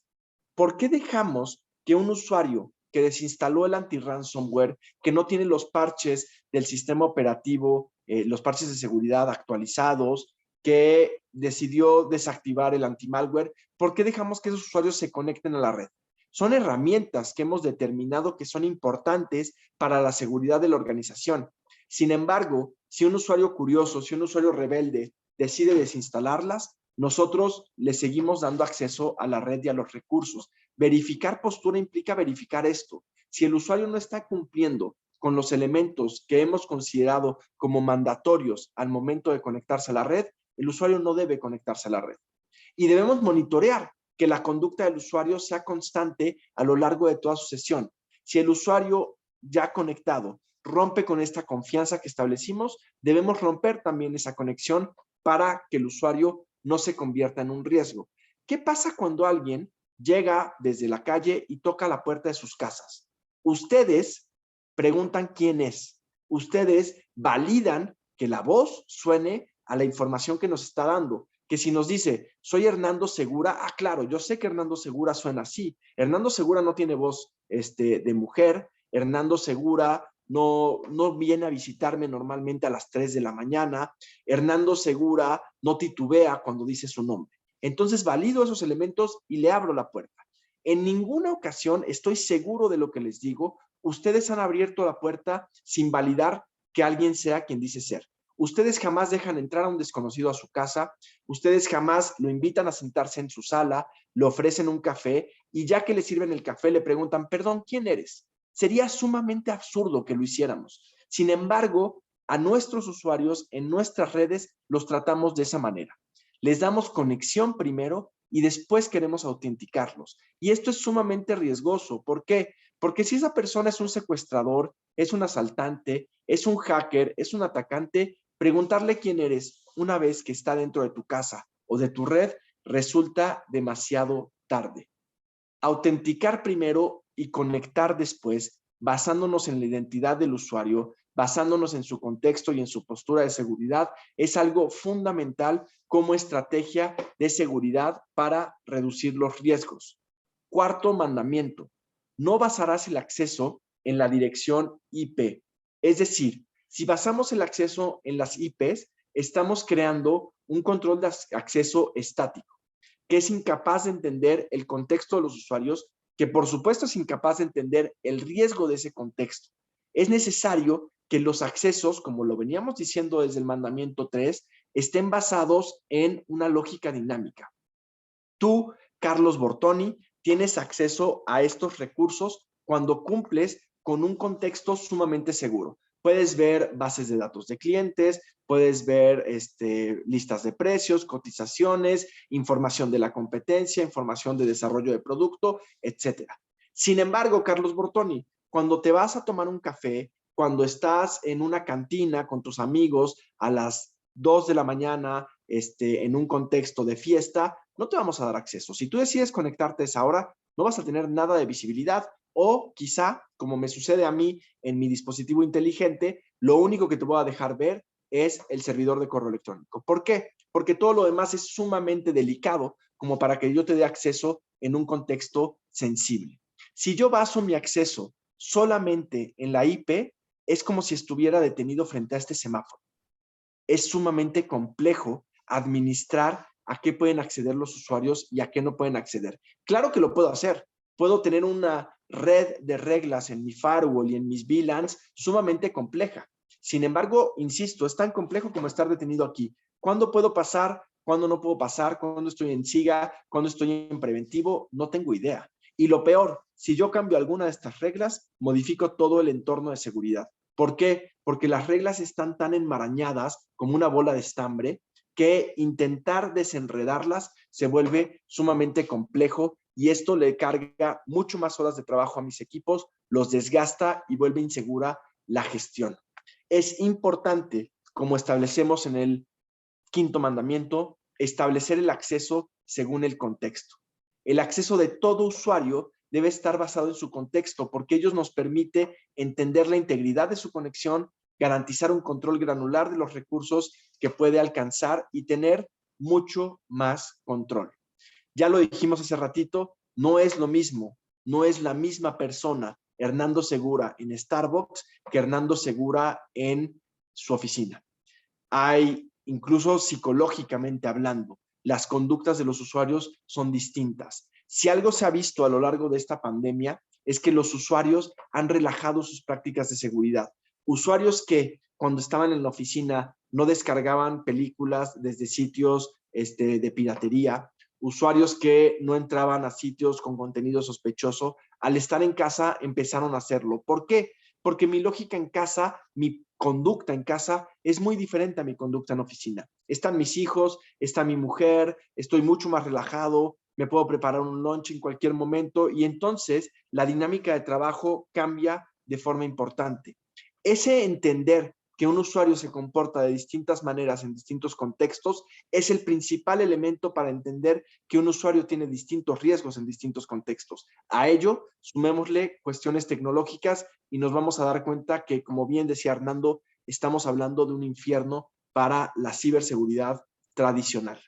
¿Por qué dejamos que un usuario que desinstaló el anti-ransomware, que no tiene los parches del sistema operativo, los parches de seguridad actualizados, que decidió desactivar el anti-malware, ¿por qué dejamos que esos usuarios se conecten a la red? Son herramientas que hemos determinado que son importantes para la seguridad de la organización. Sin embargo, si un usuario curioso, si un usuario rebelde decide desinstalarlas, nosotros le seguimos dando acceso a la red y a los recursos. Verificar postura implica verificar esto. Si el usuario no está cumpliendo con los elementos que hemos considerado como mandatorios al momento de conectarse a la red, el usuario no debe conectarse a la red. Y debemos monitorear que la conducta del usuario sea constante a lo largo de toda su sesión. Si el usuario ya conectado rompe con esta confianza que establecimos, debemos romper también esa conexión para que el usuario no se convierta en un riesgo. ¿Qué pasa cuando alguien llega desde la calle y toca la puerta de sus casas? Ustedes preguntan quién es. Ustedes validan que la voz suene a la información que nos está dando. Que si nos dice, soy Hernando Segura, claro, yo sé que Hernando Segura suena así. Hernando Segura no tiene voz de mujer. Hernando Segura no viene a visitarme normalmente a las 3 de la mañana. Hernando Segura no titubea cuando dice su nombre. Entonces valido esos elementos y le abro la puerta. En ninguna ocasión, estoy seguro de lo que les digo, ustedes han abierto la puerta sin validar que alguien sea quien dice ser. Ustedes jamás dejan entrar a un desconocido a su casa, ustedes jamás lo invitan a sentarse en su sala, le ofrecen un café y ya que le sirven el café le preguntan, perdón, ¿quién eres? Sería sumamente absurdo que lo hiciéramos. Sin embargo, a nuestros usuarios en nuestras redes los tratamos de esa manera. Les damos conexión primero y después queremos autenticarlos. Y esto es sumamente riesgoso. ¿Por qué? Porque si esa persona es un secuestrador, es un asaltante, es un hacker, es un atacante, preguntarle quién eres una vez que está dentro de tu casa o de tu red resulta demasiado tarde. Autenticar primero y conectar después, basándonos en la identidad del usuario, basándonos en su contexto y en su postura de seguridad, es algo fundamental como estrategia de seguridad para reducir los riesgos. Cuarto mandamiento, no basarás el acceso en la dirección IP. Es decir, si basamos el acceso en las IPs, estamos creando un control de acceso estático, que es incapaz de entender el contexto de los usuarios, que por supuesto es incapaz de entender el riesgo de ese contexto. Es necesario que los accesos, como lo veníamos diciendo desde el mandamiento 3, estén basados en una lógica dinámica. Tú, Carlos Bortoni, tienes acceso a estos recursos cuando cumples con un contexto sumamente seguro. Puedes ver bases de datos de clientes, puedes ver listas de precios, cotizaciones, información de la competencia, información de desarrollo de producto, etc. Sin embargo, Carlos Bortoni, cuando te vas a tomar un café, cuando estás en una cantina con tus amigos a las 2 de la mañana, en un contexto de fiesta, no te vamos a dar acceso. Si tú decides conectarte a esa hora, no vas a tener nada de visibilidad o quizá, como me sucede a mí en mi dispositivo inteligente, lo único que te voy a dejar ver es el servidor de correo electrónico. ¿Por qué? Porque todo lo demás es sumamente delicado como para que yo te dé acceso en un contexto sensible. Si yo baso mi acceso solamente en la IP, es como si estuviera detenido frente a este semáforo. Es sumamente complejo administrar a qué pueden acceder los usuarios y a qué no pueden acceder. Claro que lo puedo hacer. Puedo tener una red de reglas en mi firewall y en mis VLANs sumamente compleja. Sin embargo, insisto, es tan complejo como estar detenido aquí. ¿Cuándo puedo pasar? ¿Cuándo no puedo pasar? ¿Cuándo estoy en SIGA? ¿Cuándo estoy en preventivo? No tengo idea. Y lo peor, si yo cambio alguna de estas reglas, modifico todo el entorno de seguridad. ¿Por qué? Porque las reglas están tan enmarañadas como una bola de estambre que intentar desenredarlas se vuelve sumamente complejo y esto le carga mucho más horas de trabajo a mis equipos, los desgasta y vuelve insegura la gestión. Es importante, como establecemos en el 5º mandamiento, establecer el acceso según el contexto. El acceso de todo usuario debe estar basado en su contexto porque ello nos permite entender la integridad de su conexión, garantizar un control granular de los recursos que puede alcanzar y tener mucho más control. Ya lo dijimos hace ratito, no es lo mismo, no es la misma persona Hernando Segura en Starbucks que Hernando Segura en su oficina. Hay, incluso psicológicamente hablando, las conductas de los usuarios son distintas. Si algo se ha visto a lo largo de esta pandemia es que los usuarios han relajado sus prácticas de seguridad. Usuarios que cuando estaban en la oficina no descargaban películas desde sitios de piratería, usuarios que no entraban a sitios con contenido sospechoso, al estar en casa empezaron a hacerlo. ¿Por qué? Porque mi lógica en casa, mi conducta en casa es muy diferente a mi conducta en oficina. Están mis hijos, está mi mujer, estoy mucho más relajado, me puedo preparar un lunch en cualquier momento y entonces la dinámica de trabajo cambia de forma importante. Ese entender que un usuario se comporta de distintas maneras en distintos contextos es el principal elemento para entender que un usuario tiene distintos riesgos en distintos contextos. A ello, sumémosle cuestiones tecnológicas y nos vamos a dar cuenta que, como bien decía Hernando, estamos hablando de un infierno para la ciberseguridad tradicional.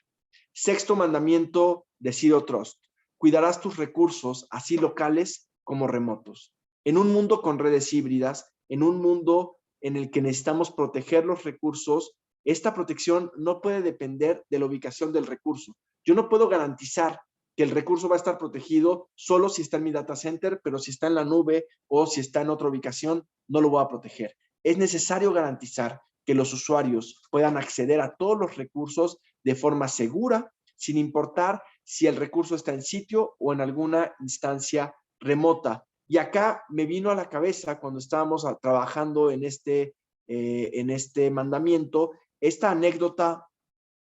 6º mandamiento de Zero Trust. Cuidarás tus recursos, así locales como remotos. En un mundo con redes híbridas, en un mundo en el que necesitamos proteger los recursos, esta protección no puede depender de la ubicación del recurso. Yo no puedo garantizar que el recurso va a estar protegido solo si está en mi data center, pero si está en la nube o si está en otra ubicación, no lo voy a proteger. Es necesario garantizar que los usuarios puedan acceder a todos los recursos de forma segura, sin importar si el recurso está en sitio o en alguna instancia remota. Y acá me vino a la cabeza cuando estábamos trabajando en este mandamiento, esta anécdota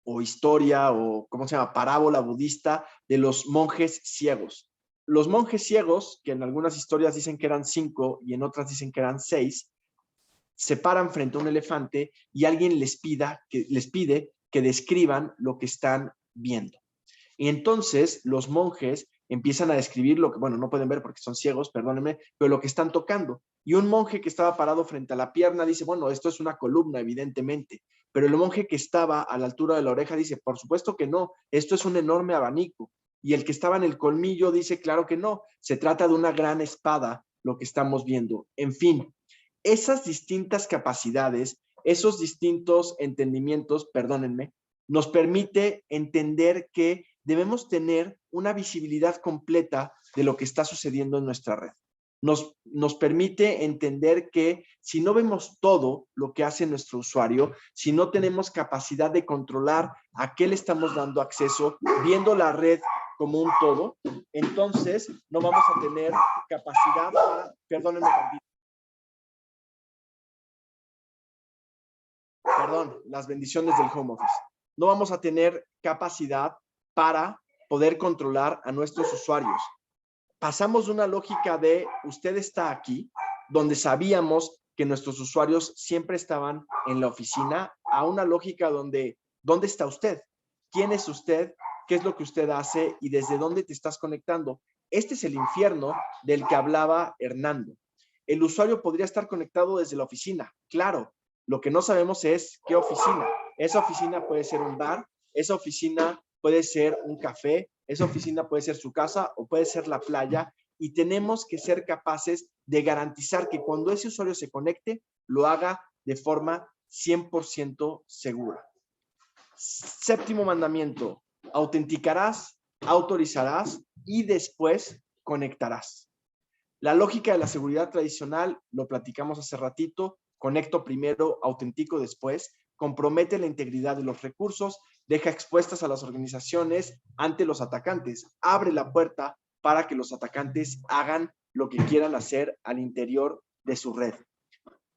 o historia o, ¿cómo se llama?, parábola budista de los monjes ciegos. Los monjes ciegos, que en algunas historias dicen que eran 5 y en otras dicen que eran 6, se paran frente a un elefante y alguien les pide que describan lo que están viendo. Y entonces los monjes empiezan a describir lo que, bueno, no pueden ver porque son ciegos, perdónenme, pero lo que están tocando. Y un monje que estaba parado frente a la pierna dice, bueno, esto es una columna, evidentemente. Pero el monje que estaba a la altura de la oreja dice, por supuesto que no, esto es un enorme abanico. Y el que estaba en el colmillo dice, claro que no, se trata de una gran espada lo que estamos viendo. En fin, esas distintas capacidades, esos distintos entendimientos, perdónenme, nos permite entender que debemos tener una visibilidad completa de lo que está sucediendo en nuestra red. Nos permite entender que si no vemos todo lo que hace nuestro usuario, si no tenemos capacidad de controlar a qué le estamos dando acceso, viendo la red como un todo, entonces no vamos a tener capacidad para, perdónenme tantito. Perdón, las bendiciones del home office. No vamos a tener capacidad para poder controlar a nuestros usuarios. Pasamos de una lógica de usted está aquí, donde sabíamos que nuestros usuarios siempre estaban en la oficina, a una lógica donde, ¿dónde está usted? ¿Quién es usted? ¿Qué es lo que usted hace? ¿Y desde dónde te estás conectando? Este es el infierno del que hablaba Hernando. El usuario podría estar conectado desde la oficina, claro. Lo que no sabemos es qué oficina. Esa oficina puede ser un bar, esa oficina puede ser un café, esa oficina puede ser su casa o puede ser la playa, y tenemos que ser capaces de garantizar que cuando ese usuario se conecte, lo haga de forma 100% segura. Séptimo mandamiento: autenticarás, autorizarás y después conectarás. La lógica de la seguridad tradicional, lo platicamos hace ratito: conecto primero, autentico después, compromete la integridad de los recursos, deja expuestas a las organizaciones ante los atacantes, abre la puerta para que los atacantes hagan lo que quieran hacer al interior de su red.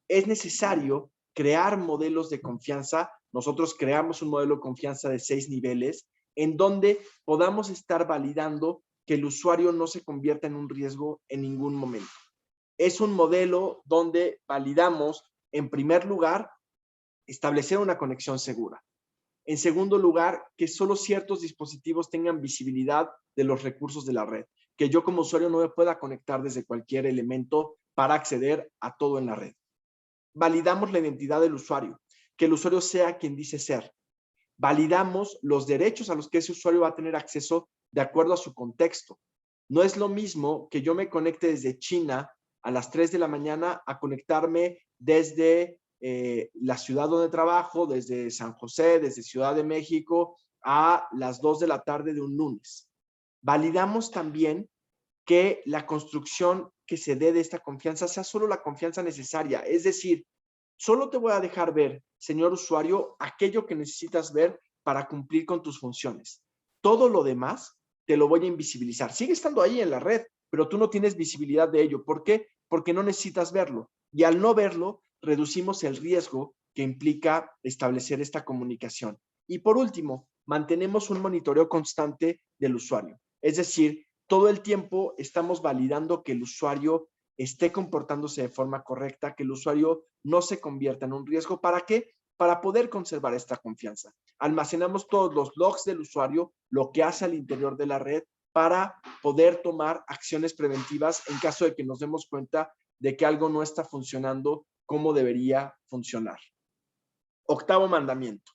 Es necesario crear modelos de confianza. Nosotros creamos un modelo de confianza de 6 niveles en donde podamos estar validando que el usuario no se convierta en un riesgo en ningún momento. Es un modelo donde validamos, en primer lugar, establecer una conexión segura. En segundo lugar, que solo ciertos dispositivos tengan visibilidad de los recursos de la red, que yo como usuario no me pueda conectar desde cualquier elemento para acceder a todo en la red. Validamos la identidad del usuario, que el usuario sea quien dice ser. Validamos los derechos a los que ese usuario va a tener acceso de acuerdo a su contexto. No es lo mismo que yo me conecte desde China a las 3 de la mañana a conectarme desde la ciudad donde trabajo, desde San José, desde Ciudad de México, a las 2 de la tarde de un lunes. Validamos también que la construcción que se dé de esta confianza sea solo la confianza necesaria. Es decir, solo te voy a dejar ver, señor usuario, aquello que necesitas ver para cumplir con tus funciones. Todo lo demás te lo voy a invisibilizar. Sigue estando ahí en la red, pero tú no tienes visibilidad de ello. ¿Por qué? Porque no necesitas verlo. Y al no verlo, reducimos el riesgo que implica establecer esta comunicación. Y por último, mantenemos un monitoreo constante del usuario. Es decir, todo el tiempo estamos validando que el usuario esté comportándose de forma correcta, que el usuario no se convierta en un riesgo. ¿Para qué? Para poder conservar esta confianza. Almacenamos todos los logs del usuario, lo que hace al interior de la red, para poder tomar acciones preventivas en caso de que nos demos cuenta de que algo no está funcionando como debería funcionar. Octavo mandamiento: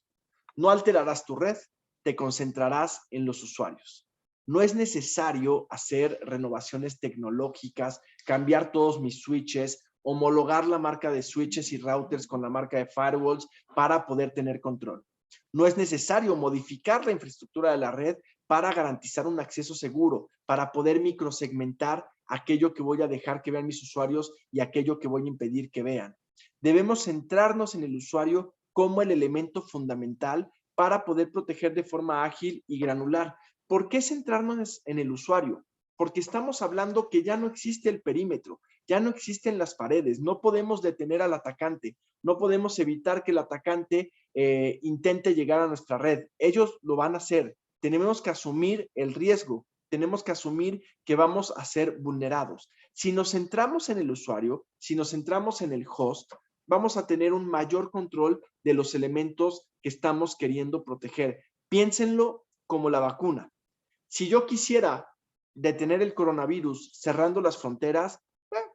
no alterarás tu red, te concentrarás en los usuarios. No es necesario hacer renovaciones tecnológicas, cambiar todos mis switches, homologar la marca de switches y routers con la marca de firewalls para poder tener control. No es necesario modificar la infraestructura de la red para garantizar un acceso seguro, para poder microsegmentar aquello que voy a dejar que vean mis usuarios y aquello que voy a impedir que vean. Debemos centrarnos en el usuario como el elemento fundamental para poder proteger de forma ágil y granular. ¿Por qué centrarnos en el usuario? Porque estamos hablando que ya no existe el perímetro, ya no existen las paredes, no podemos detener al atacante, no podemos evitar que el atacante intente llegar a nuestra red. Ellos lo van a hacer. Tenemos que asumir el riesgo, tenemos que asumir que vamos a ser vulnerados. Si nos centramos en el usuario, si nos centramos en el host, vamos a tener un mayor control de los elementos que estamos queriendo proteger. Piénsenlo como la vacuna. Si yo quisiera detener el coronavirus cerrando las fronteras,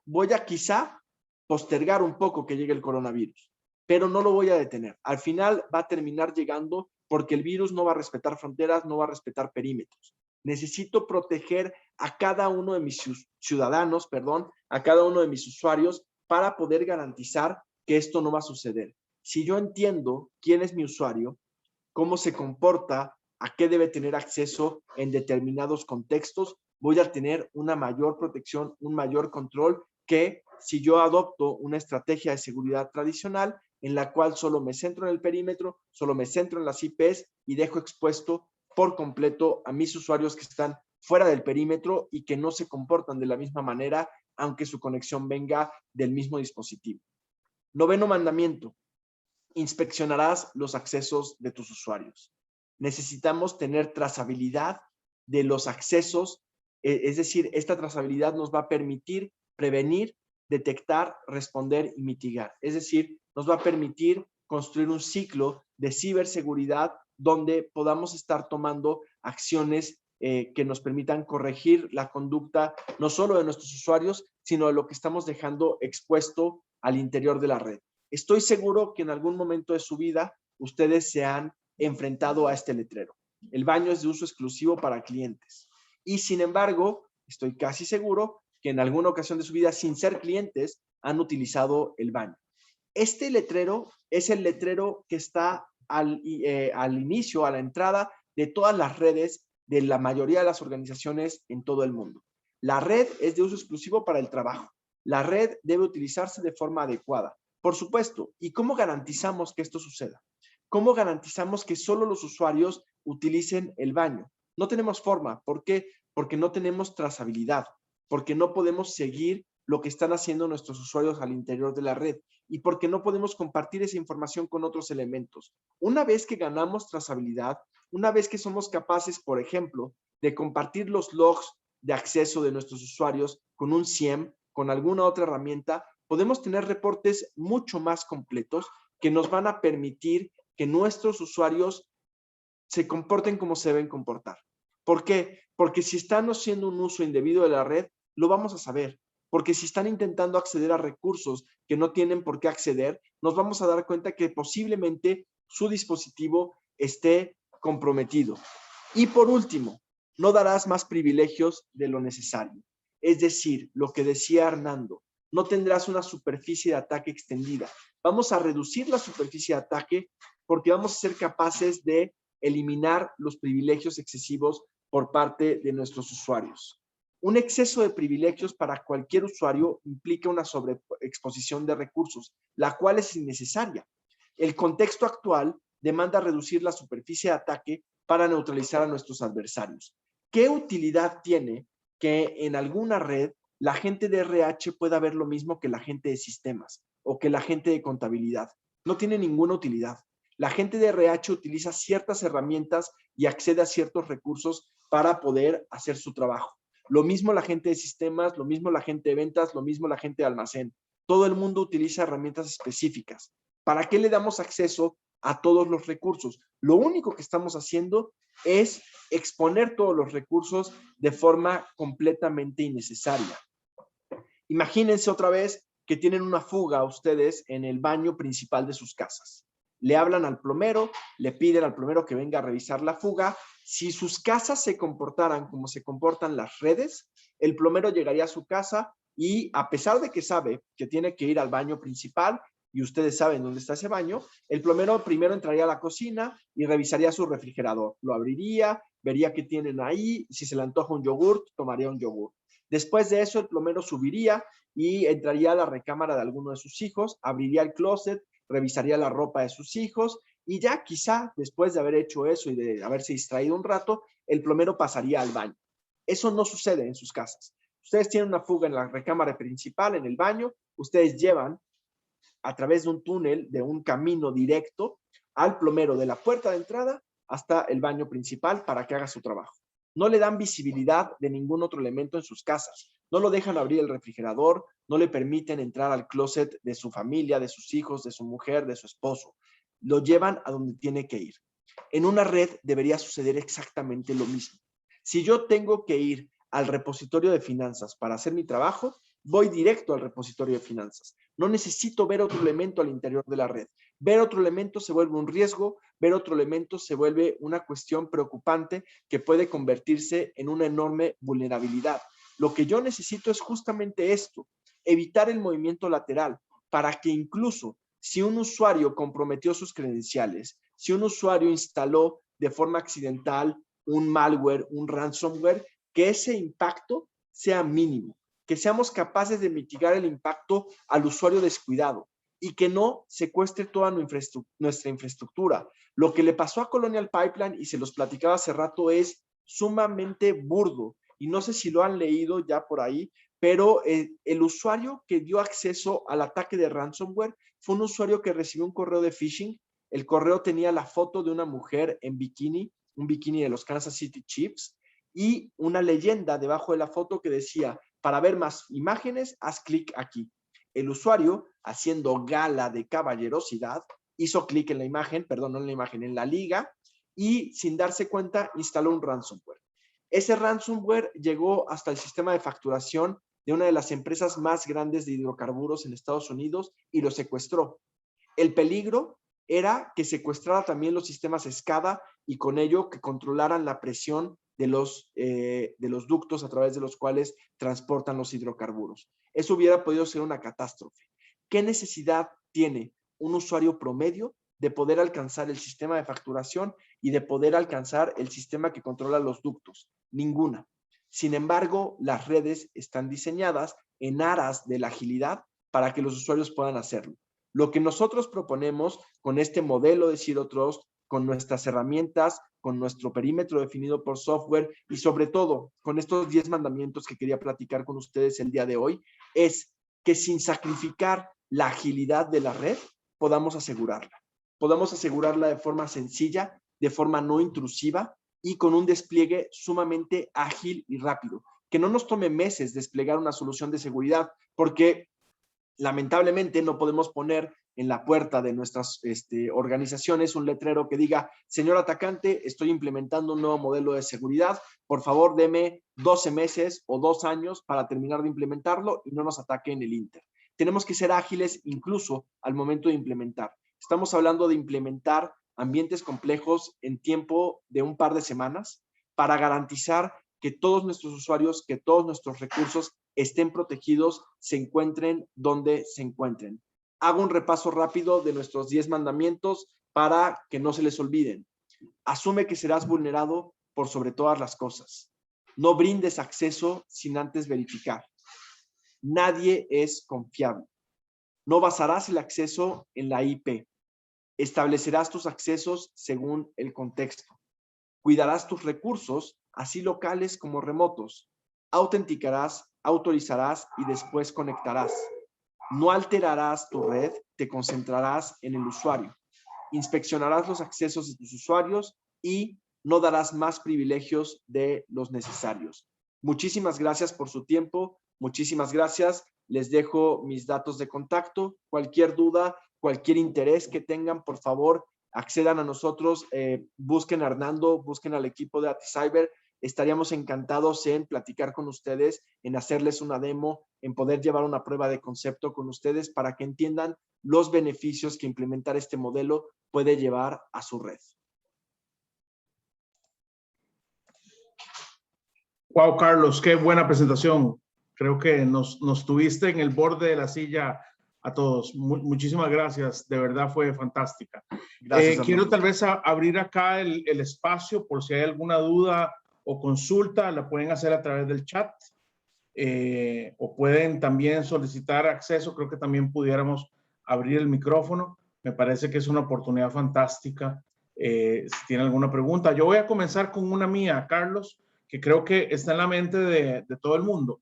voy a quizá postergar un poco que llegue el coronavirus, pero no lo voy a detener. Al final va a terminar llegando porque el virus no va a respetar fronteras, no va a respetar perímetros. Necesito proteger a cada uno de mis ciudadanos, a cada uno de mis usuarios para poder garantizar que esto no va a suceder. Si yo entiendo quién es mi usuario, cómo se comporta, a qué debe tener acceso en determinados contextos, voy a tener una mayor protección, un mayor control que si yo adopto una estrategia de seguridad tradicional en la cual solo me centro en el perímetro, solo me centro en las IPs y dejo expuesto por completo a mis usuarios que están fuera del perímetro y que no se comportan de la misma manera, aunque su conexión venga del mismo dispositivo. 9º mandamiento: inspeccionarás los accesos de tus usuarios. Necesitamos tener trazabilidad de los accesos, es decir, esta trazabilidad nos va a permitir prevenir, detectar, responder y mitigar. Es decir, nos va a permitir construir un ciclo de ciberseguridad donde podamos estar tomando acciones que nos permitan corregir la conducta no solo de nuestros usuarios, sino de lo que estamos dejando expuesto al interior de la red. Estoy seguro que en algún momento de su vida ustedes se han enfrentado a este letrero. El baño es de uso exclusivo para clientes. Y sin embargo, estoy casi seguro que en alguna ocasión de su vida, sin ser clientes, han utilizado el baño. Este letrero es el letrero que está al inicio, a la entrada de todas las redes de la mayoría de las organizaciones en todo el mundo. La red es de uso exclusivo para el trabajo. La red debe utilizarse de forma adecuada. Por supuesto. ¿Y cómo garantizamos que esto suceda? ¿Cómo garantizamos que solo los usuarios utilicen el baño? No tenemos forma. ¿Por qué? Porque no tenemos trazabilidad, porque no podemos seguir lo que están haciendo nuestros usuarios al interior de la red y porque no podemos compartir esa información con otros elementos. Una vez que ganamos trazabilidad, una vez que somos capaces, por ejemplo, de compartir los logs de acceso de nuestros usuarios con un SIEM, con alguna otra herramienta, podemos tener reportes mucho más completos que nos van a permitir que nuestros usuarios se comporten como se deben comportar. ¿Por qué? Porque si están haciendo un uso indebido de la red, lo vamos a saber. Porque si están intentando acceder a recursos que no tienen por qué acceder, nos vamos a dar cuenta que posiblemente su dispositivo esté comprometido. Y por último, no darás más privilegios de lo necesario. Es decir, lo que decía Hernando, no tendrás una superficie de ataque extendida. Vamos a reducir la superficie de ataque porque vamos a ser capaces de eliminar los privilegios excesivos por parte de nuestros usuarios. Un exceso de privilegios para cualquier usuario implica una sobreexposición de recursos, la cual es innecesaria. El contexto actual demanda reducir la superficie de ataque para neutralizar a nuestros adversarios. ¿Qué utilidad tiene que en alguna red la gente de RH pueda ver lo mismo que la gente de sistemas o que la gente de contabilidad? No tiene ninguna utilidad. La gente de RH utiliza ciertas herramientas y accede a ciertos recursos para poder hacer su trabajo. Lo mismo la gente de sistemas, lo mismo la gente de ventas, lo mismo la gente de almacén. Todo el mundo utiliza herramientas específicas. ¿Para qué le damos acceso a todos los recursos? Lo único que estamos haciendo es exponer todos los recursos de forma completamente innecesaria. Imagínense otra vez que tienen una fuga ustedes en el baño principal de sus casas. Le hablan al plomero, le piden al plomero que venga a revisar la fuga. Si sus casas se comportaran como se comportan las redes, el plomero llegaría a su casa y a pesar de que sabe que tiene que ir al baño principal, y ustedes saben dónde está ese baño, el plomero primero entraría a la cocina y revisaría su refrigerador. Lo abriría, vería qué tienen ahí, si se le antoja un yogurt, tomaría un yogur. Después de eso, el plomero subiría y entraría a la recámara de alguno de sus hijos, abriría el closet, revisaría la ropa de sus hijos y ya quizá después de haber hecho eso y de haberse distraído un rato, el plomero pasaría al baño. Eso no sucede en sus casas. Ustedes tienen una fuga en la recámara principal, en el baño, ustedes llevan a través de un túnel, de un camino directo, al plomero de la puerta de entrada hasta el baño principal para que haga su trabajo. No le dan visibilidad de ningún otro elemento en sus casas. No lo dejan abrir el refrigerador, no le permiten entrar al closet de su familia, de sus hijos, de su mujer, de su esposo. Lo llevan a donde tiene que ir. En una red debería suceder exactamente lo mismo. Si yo tengo que ir al repositorio de finanzas para hacer mi trabajo, voy directo al repositorio de finanzas. No necesito ver otro elemento al interior de la red. Ver otro elemento se vuelve un riesgo, ver otro elemento se vuelve una cuestión preocupante que puede convertirse en una enorme vulnerabilidad. Lo que yo necesito es justamente esto, evitar el movimiento lateral para que incluso si un usuario comprometió sus credenciales, si un usuario instaló de forma accidental un malware, un ransomware, que ese impacto sea mínimo, que seamos capaces de mitigar el impacto al usuario descuidado y que no secuestre toda nuestra infraestructura. Lo que le pasó a Colonial Pipeline, y se los platicaba hace rato, es sumamente burdo. Y no sé si lo han leído ya por ahí, pero el usuario que dio acceso al ataque de ransomware fue un usuario que recibió un correo de phishing. El correo tenía la foto de una mujer en bikini, un bikini de los Kansas City Chiefs, y una leyenda debajo de la foto que decía: para ver más imágenes, haz clic aquí. El usuario, haciendo gala de caballerosidad, hizo clic en la imagen, perdón, no en la imagen, en la liga, y sin darse cuenta instaló un ransomware. Ese ransomware llegó hasta el sistema de facturación de una de las empresas más grandes de hidrocarburos en Estados Unidos y lo secuestró. El peligro era que secuestrara también los sistemas SCADA y con ello que controlaran la presión de los ductos a través de los cuales transportan los hidrocarburos. Eso hubiera podido ser una catástrofe. ¿Qué necesidad tiene un usuario promedio de poder alcanzar el sistema de facturación y de poder alcanzar el sistema que controla los ductos? Ninguna. Sin embargo, las redes están diseñadas en aras de la agilidad para que los usuarios puedan hacerlo. Lo que nosotros proponemos con este modelo de Zero Trust, con nuestras herramientas, con nuestro perímetro definido por software y sobre todo con estos 10 mandamientos que quería platicar con ustedes el día de hoy, es que sin sacrificar la agilidad de la red, podamos asegurarla. Podamos asegurarla de forma sencilla, de forma no intrusiva y con un despliegue sumamente ágil y rápido. Que no nos tome meses desplegar una solución de seguridad, porque lamentablemente no podemos poner en la puerta de nuestras organizaciones un letrero que diga: señor atacante, estoy implementando un nuevo modelo de seguridad, por favor deme 12 meses o 2 años para terminar de implementarlo y no nos ataque en el Inter. Tenemos que ser ágiles incluso al momento de implementar. Estamos hablando de implementar ambientes complejos en tiempo de un par de semanas para garantizar que todos nuestros usuarios, que todos nuestros recursos estén protegidos, se encuentren donde se encuentren. Hago un repaso rápido de nuestros 10 mandamientos para que no se les olviden. Asume que serás vulnerado por sobre todas las cosas. No brindes acceso sin antes verificar. Nadie es confiable. No basarás el acceso en la IP. Establecerás tus accesos según el contexto. Cuidarás tus recursos, así locales como remotos. Autenticarás, autorizarás y después conectarás. No alterarás tu red, te concentrarás en el usuario. Inspeccionarás los accesos de tus usuarios y no darás más privilegios de los necesarios. Muchísimas gracias por su tiempo. Muchísimas gracias. Les dejo mis datos de contacto. Cualquier duda, cualquier interés que tengan, por favor, accedan a nosotros, busquen a Hernando, busquen al equipo de AtiCyber. Estaríamos encantados en platicar con ustedes, en hacerles una demo, en poder llevar una prueba de concepto con ustedes para que entiendan los beneficios que implementar este modelo puede llevar a su red.
Wow, Carlos, qué buena presentación. Creo que nos tuviste en el borde de la silla a todos. Muchísimas gracias, de verdad fue fantástica.
Gracias.
Quiero tal vez abrir acá el espacio por si hay alguna duda o consulta, la pueden hacer a través del chat o pueden también solicitar acceso. Creo que también pudiéramos abrir el micrófono. Me parece que es una oportunidad fantástica. Si tienen alguna pregunta, yo voy a comenzar con una mía, Carlos, que creo que está en la mente de todo el mundo.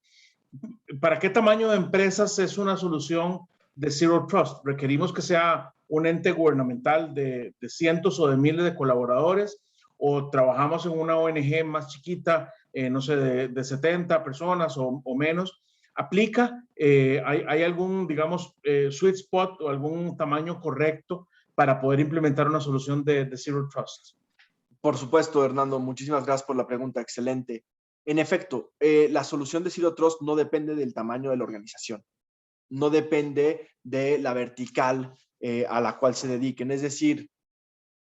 ¿Para qué tamaño de empresas es una solución de Zero Trust? ¿Requerimos que sea un ente gubernamental de cientos o de miles de colaboradores? ¿O trabajamos en una ONG más chiquita, no sé, de 70 personas o menos? ¿Aplica? ¿Hay algún, digamos, sweet spot o algún tamaño correcto para poder implementar una solución de Zero Trust?
Por supuesto, Hernando, muchísimas gracias por la pregunta, excelente. En efecto, la solución de Zero Trust no depende del tamaño de la organización. no depende de la vertical a la cual se dediquen. Es decir,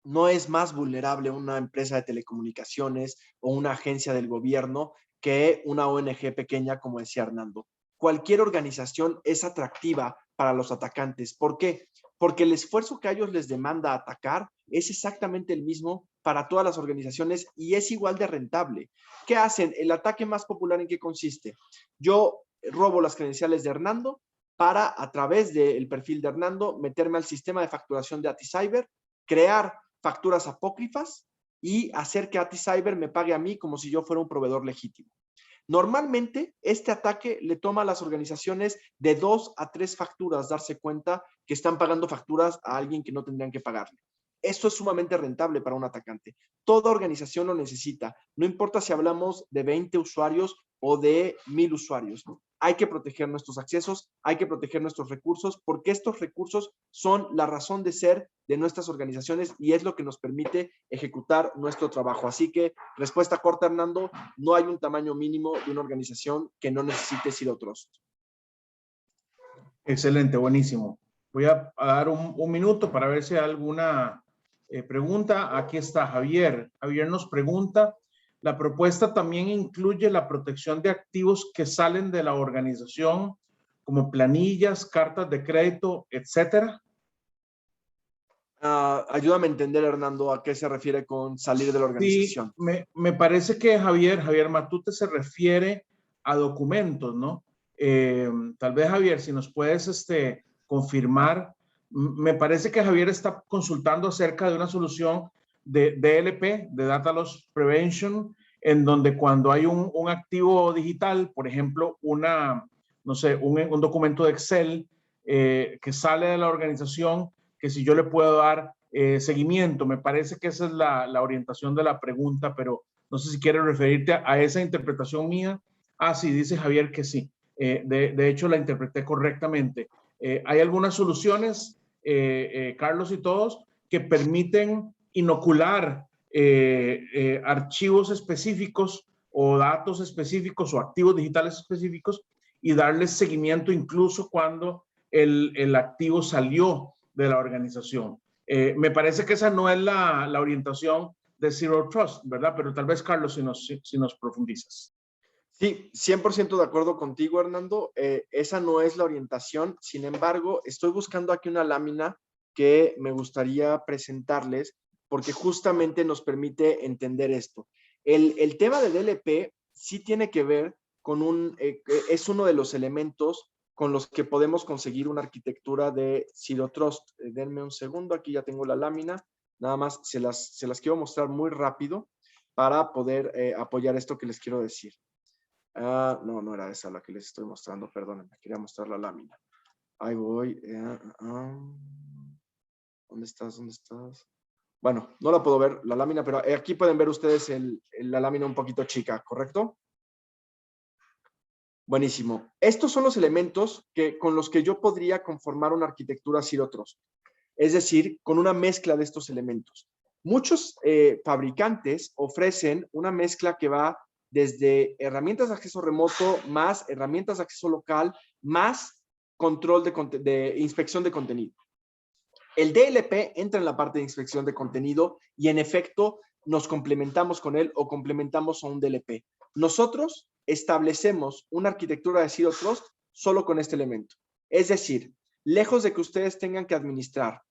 no es más vulnerable una empresa de telecomunicaciones o una agencia del gobierno que una ONG pequeña, como decía Hernando. Cualquier organización es atractiva para los atacantes. ¿Por qué? Porque el esfuerzo que a ellos les demanda atacar es exactamente el mismo para todas las organizaciones y es igual de rentable. ¿Qué hacen? El ataque más popular, ¿en qué consiste? Yo robo las credenciales de Hernando para, a través del perfil de Hernando, meterme al sistema de facturación de AtiCyber, crear facturas apócrifas y hacer que AtiCyber me pague a mí como si yo fuera un proveedor legítimo. Normalmente, este ataque le toma a las organizaciones de 2 a 3 facturas darse cuenta que están pagando facturas a alguien que no tendrían que pagarle. Esto es sumamente rentable para un atacante. Toda organización lo necesita. No importa si hablamos de 20 usuarios o de 1000 usuarios. Hay que proteger nuestros accesos, hay que proteger nuestros recursos, porque estos recursos son la razón de ser de nuestras organizaciones y es lo que nos permite ejecutar nuestro trabajo. Así que, respuesta corta, Hernando, no hay un tamaño mínimo de una organización que no necesite Zero Trust.
Excelente, buenísimo. Voy a dar un minuto para ver si hay alguna pregunta. Aquí está Javier. Javier nos pregunta, ¿la propuesta también incluye la protección de activos que salen de la organización, como planillas, cartas de crédito, etcétera?
Ayúdame a entender, Hernando, a qué se refiere con salir de la organización.
Sí, me parece que Javier Matute se refiere a documentos, ¿no? Tal vez, Javier, si nos puedes confirmar, me parece que Javier está consultando acerca de una solución de DLP, de Data Loss Prevention, en donde cuando hay un activo digital, por ejemplo, no sé, un documento de Excel que sale de la organización, que si yo le puedo dar seguimiento. Me parece que esa es la orientación de la pregunta, pero no sé si quieres referirte a esa interpretación mía. Ah, sí, dice Javier que sí. De hecho, la interpreté correctamente. Hay algunas soluciones, Carlos y todos, que permiten inocular archivos específicos o datos específicos o activos digitales específicos y darles seguimiento incluso cuando el activo salió de la organización. Me parece que esa no es la orientación de Zero Trust, ¿verdad? Pero tal vez, Carlos, si nos profundizas.
Sí, 100% de acuerdo contigo, Hernando. Esa no es la orientación. Sin embargo, estoy buscando aquí una lámina que me gustaría presentarles porque justamente nos permite entender esto. El tema de DLP sí tiene que ver con es uno de los elementos con los que podemos conseguir una arquitectura de Zero Trust. Denme un segundo, aquí ya tengo la lámina. Nada más se las quiero mostrar muy rápido para poder apoyar esto que les quiero decir. No, no era esa la que les estoy mostrando, perdónenme, quería mostrar la lámina. Ahí voy. ¿Dónde estás? ¿Dónde estás? Bueno, no la puedo ver, la lámina, pero aquí pueden ver ustedes la lámina un poquito chica, ¿correcto? Buenísimo. Estos son los elementos con los que yo podría conformar una arquitectura Zero Trust. Es decir, con una mezcla de estos elementos. Muchos fabricantes ofrecen una mezcla que va desde herramientas de acceso remoto, más herramientas de acceso local, más control de inspección de contenido. El DLP entra en la parte de inspección de contenido y en efecto nos complementamos con él o complementamos a un DLP. Nosotros establecemos una arquitectura de Zero Trust solo con este elemento. Es decir, lejos de que ustedes tengan que administrar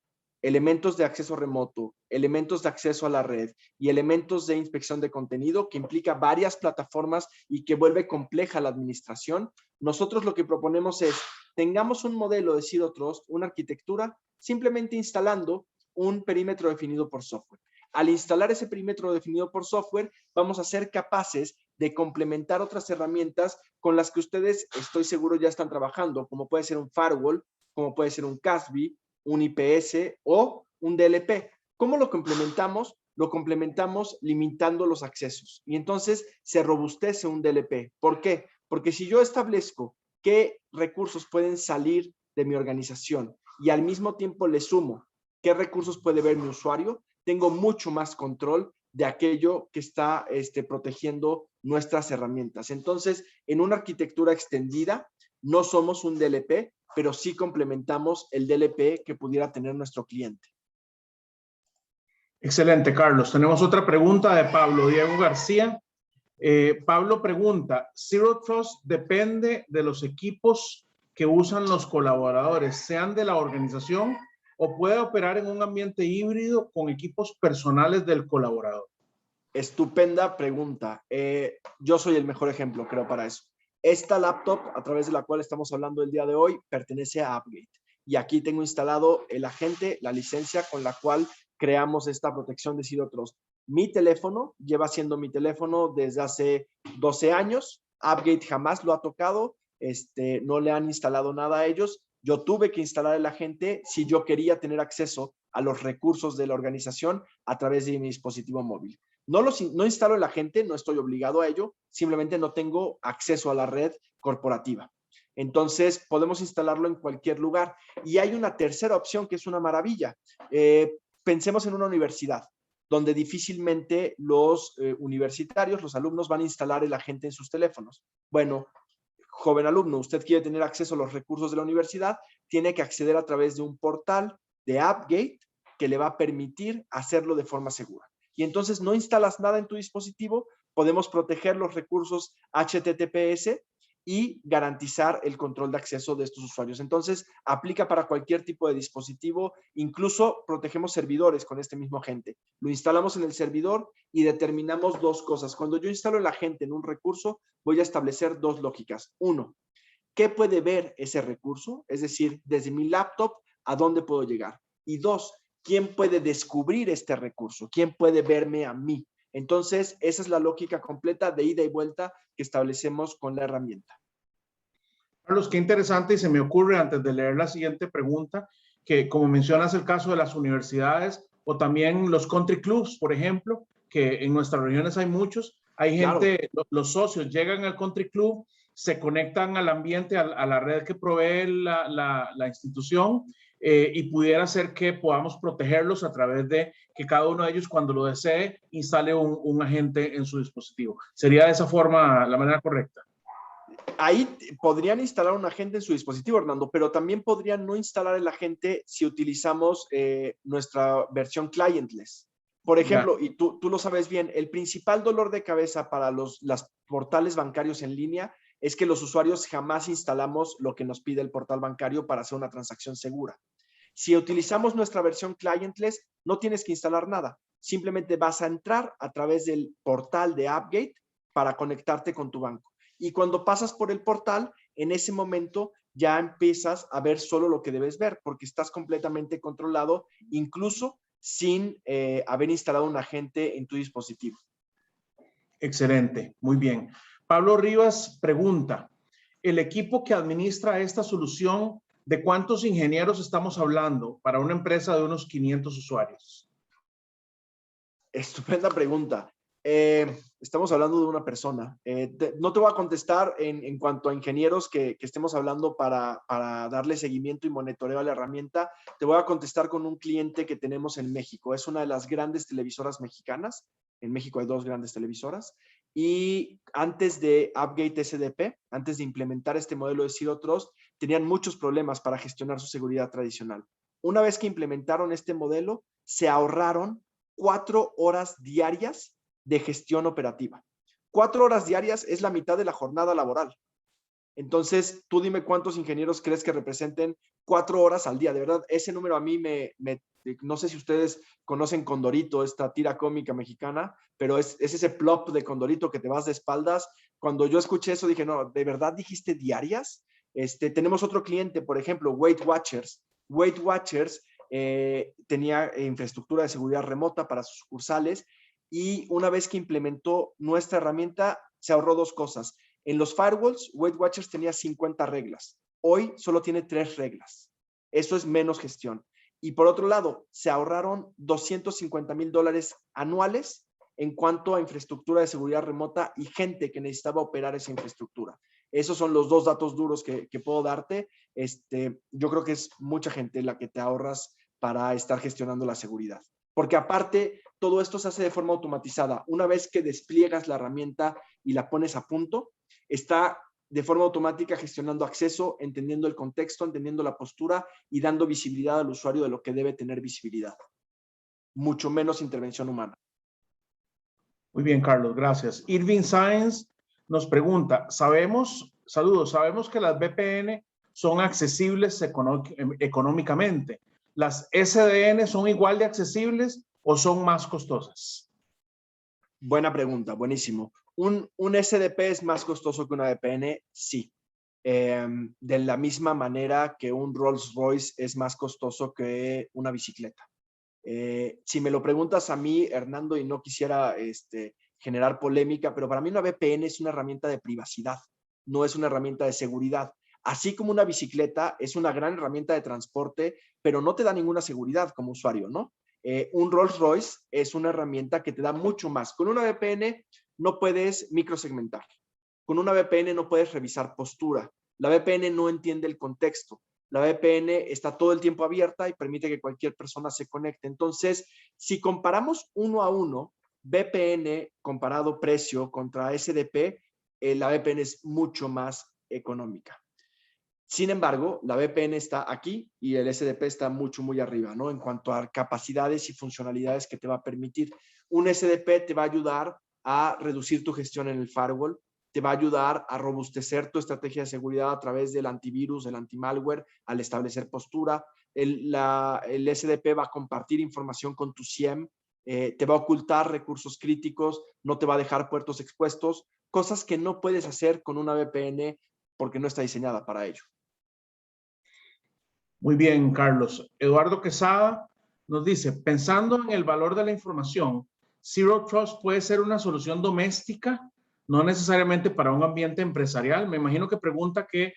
elementos de acceso remoto, elementos de acceso a la red y elementos de inspección de contenido que implica varias plataformas y que vuelve compleja la administración, nosotros lo que proponemos es tengamos un modelo de Zero Trust, una arquitectura, simplemente instalando un perímetro definido por software. Al instalar ese perímetro definido por software, vamos a ser capaces de complementar otras herramientas con las que ustedes, estoy seguro, ya están trabajando, como puede ser un firewall, como puede ser un CASB, un IPS o un DLP. ¿Cómo lo complementamos? Lo complementamos limitando los accesos y entonces se robustece un DLP. ¿Por qué? Porque si yo establezco qué recursos pueden salir de mi organización y al mismo tiempo le sumo qué recursos puede ver mi usuario, tengo mucho más control de aquello que está protegiendo nuestras herramientas. Entonces, en una arquitectura extendida, No somos un DLP, pero sí complementamos el DLP que pudiera tener nuestro cliente.
Excelente, Carlos. Tenemos otra pregunta de Pablo Diego García. Pablo pregunta, Zero Trust depende de los equipos que usan los colaboradores, sean de la organización o puede operar en un ambiente híbrido con equipos personales del colaborador.
Estupenda pregunta. Yo soy el mejor ejemplo, creo, para eso. Esta laptop, a través de la cual estamos hablando el día de hoy, pertenece a AppGate. Y aquí tengo instalado el agente, la licencia con la cual creamos esta protección de Zero Trust. Mi teléfono lleva siendo mi teléfono desde hace 12 años. AppGate jamás lo ha tocado. No le han instalado nada a ellos. Yo tuve que instalar el agente si yo quería tener acceso a los recursos de la organización a través de mi dispositivo móvil. No instalo el agente, no estoy obligado a ello, simplemente no tengo acceso a la red corporativa. Entonces, podemos instalarlo en cualquier lugar. Y hay una tercera opción que es una maravilla. Pensemos en una universidad, donde difícilmente los universitarios, los alumnos, van a instalar el agente en sus teléfonos. Bueno, joven alumno, usted quiere tener acceso a los recursos de la universidad, tiene que acceder a través de un portal de AppGate que le va a permitir hacerlo de forma segura. Y entonces no instalas nada en tu dispositivo, podemos proteger los recursos HTTPS y garantizar el control de acceso de estos usuarios. Entonces, aplica para cualquier tipo de dispositivo, incluso protegemos servidores con este mismo agente. Lo instalamos en el servidor y determinamos dos cosas. Cuando yo instalo el agente en un recurso, voy a establecer dos lógicas. Uno, ¿qué puede ver ese recurso? Es decir, desde mi laptop, ¿a dónde puedo llegar? Y dos, ¿quién puede descubrir este recurso? ¿Quién puede verme a mí? Entonces, esa es la lógica completa de ida y vuelta que establecemos con la herramienta.
Carlos, qué interesante, y se me ocurre antes de leer la siguiente pregunta, que como mencionas el caso de las universidades o también los country clubs, por ejemplo, que en nuestras regiones hay muchos, hay gente, claro, los socios llegan al country club, se conectan al ambiente, a la red que provee la institución, y pudiera ser que podamos protegerlos a través de que cada uno de ellos, cuando lo desee, instale un agente en su dispositivo. ¿Sería de esa forma la manera correcta?
Ahí podrían instalar un agente en su dispositivo, Hernando, pero también podrían no instalar el agente si utilizamos nuestra versión clientless. Por ejemplo, y tú lo sabes bien, el principal dolor de cabeza para los portales bancarios en línea es que los usuarios jamás instalamos lo que nos pide el portal bancario para hacer una transacción segura. Si utilizamos nuestra versión clientless, no tienes que instalar nada. Simplemente vas a entrar a través del portal de AppGate para conectarte con tu banco. Y cuando pasas por el portal, en ese momento ya empiezas a ver solo lo que debes ver, porque estás completamente controlado, incluso sin haber instalado un agente en tu dispositivo.
Excelente, muy bien. Pablo Rivas pregunta, ¿el equipo que administra esta solución, de cuántos ingenieros estamos hablando para una empresa de unos 500 usuarios?
Estupenda pregunta. Estamos hablando de una persona. No te voy a contestar en cuanto a ingenieros que estemos hablando para darle seguimiento y monitoreo a la herramienta. Te voy a contestar con un cliente que tenemos en México. Es una de las grandes televisoras mexicanas. En México hay dos grandes televisoras. Y antes de AppGate SDP, antes de implementar este modelo de Zero Trust, tenían muchos problemas para gestionar su seguridad tradicional. Una vez que implementaron este modelo, se ahorraron 4 horas diarias de gestión operativa. 4 horas diarias es la mitad de la jornada laboral. Entonces, tú dime cuántos ingenieros crees que representen 4 horas al día. De verdad, ese número a mí no sé si ustedes conocen Condorito, esta tira cómica mexicana, pero es ese plop de Condorito que te vas de espaldas. Cuando yo escuché eso dije, no, ¿de verdad dijiste diarias? Tenemos otro cliente, por ejemplo, Weight Watchers. Weight Watchers tenía infraestructura de seguridad remota para sus sucursales y una vez que implementó nuestra herramienta, se ahorró dos cosas. En los firewalls, Weight Watchers tenía 50 reglas. Hoy solo tiene 3 reglas. Eso es menos gestión. Y por otro lado, se ahorraron $250,000 anuales en cuanto a infraestructura de seguridad remota y gente que necesitaba operar esa infraestructura. Esos son los dos datos duros que puedo darte. Yo creo que es mucha gente la que te ahorras para estar gestionando la seguridad. Porque aparte, todo esto se hace de forma automatizada. Una vez que despliegas la herramienta y la pones a punto, está de forma automática gestionando acceso, entendiendo el contexto, entendiendo la postura y dando visibilidad al usuario de lo que debe tener visibilidad. Mucho menos intervención humana.
Muy bien, Carlos, gracias. Irving Sáenz nos pregunta, sabemos que las VPN son accesibles económicamente. ¿Las SDN son igual de accesibles o son más costosas?
Buena pregunta, buenísimo. ¿Un SDP es más costoso que una VPN? Sí. De la misma manera que un Rolls Royce es más costoso que una bicicleta. Si me lo preguntas a mí, Hernando, y no quisiera generar polémica, pero para mí una VPN es una herramienta de privacidad, no es una herramienta de seguridad. Así como una bicicleta es una gran herramienta de transporte, pero no te da ninguna seguridad como usuario, ¿no? Un Rolls Royce es una herramienta que te da mucho más. Con una VPN no puedes microsegmentar. Con una VPN no puedes revisar postura. La VPN no entiende el contexto. La VPN está todo el tiempo abierta y permite que cualquier persona se conecte. Entonces, si comparamos 1 a 1, VPN comparado precio contra SDP, la VPN es mucho más económica. Sin embargo, la VPN está aquí y el SDP está muy arriba, ¿no? En cuanto a capacidades y funcionalidades que te va a permitir. Un SDP te va a ayudar a reducir tu gestión en el firewall, te va a ayudar a robustecer tu estrategia de seguridad a través del antivirus, del antimalware, al establecer postura. El SDP va a compartir información con tu SIEM, te va a ocultar recursos críticos, no te va a dejar puertos expuestos, cosas que no puedes hacer con una VPN porque no está diseñada para ello.
Muy bien, Carlos. Eduardo Quesada nos dice, pensando en el valor de la información, Zero Trust puede ser una solución doméstica, no necesariamente para un ambiente empresarial. Me imagino que pregunta que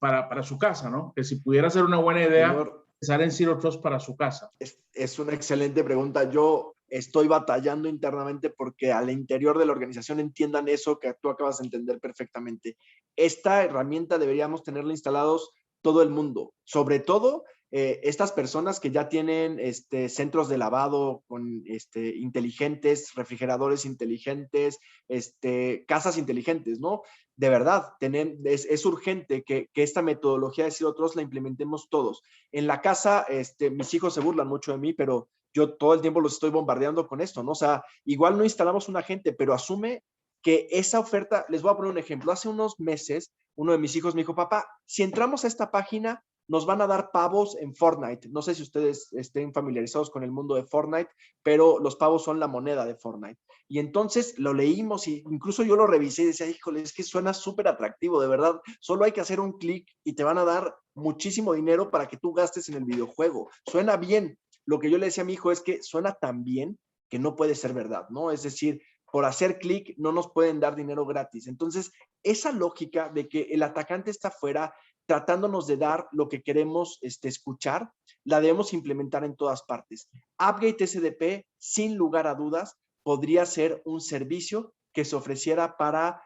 para su casa, ¿no? Que si pudiera ser una buena idea pensar en Zero Trust para su casa.
Es una excelente pregunta. Yo estoy batallando internamente porque al interior de la organización entiendan eso que tú acabas de entender perfectamente. Esta herramienta deberíamos tenerla instalados todo el mundo, sobre todo estas personas que ya tienen centros de lavado con inteligentes, refrigeradores inteligentes, casas inteligentes, ¿no? De verdad, es urgente que esta metodología de Zero Trust la implementemos todos. En la casa, mis hijos se burlan mucho de mí, pero yo todo el tiempo los estoy bombardeando con esto, ¿no? O sea, igual no instalamos un agente, pero asume que esa oferta, les voy a poner un ejemplo. Hace unos meses, uno de mis hijos me dijo, papá, si entramos a esta página, nos van a dar pavos en Fortnite. No sé si ustedes estén familiarizados con el mundo de Fortnite, pero los pavos son la moneda de Fortnite. Y entonces lo leímos y incluso yo lo revisé y decía, híjole, es que suena súper atractivo, de verdad. Solo hay que hacer un clic y te van a dar muchísimo dinero para que tú gastes en el videojuego. Suena bien. Lo que yo le decía a mi hijo es que suena tan bien que no puede ser verdad, ¿no? Es decir, por hacer clic no nos pueden dar dinero gratis. Entonces, esa lógica de que el atacante está afuera tratándonos de dar lo que queremos escuchar, la debemos implementar en todas partes. Appgate SDP, sin lugar a dudas, podría ser un servicio que se ofreciera para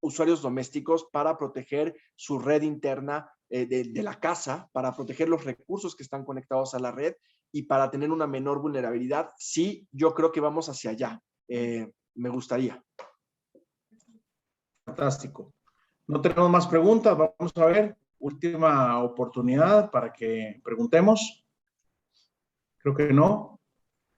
usuarios domésticos para proteger su red interna de la casa, para proteger los recursos que están conectados a la red y para tener una menor vulnerabilidad. Sí, yo creo que vamos hacia allá. Me gustaría.
Fantástico. No tenemos más preguntas. Vamos a ver. Última oportunidad para que preguntemos. Creo que no.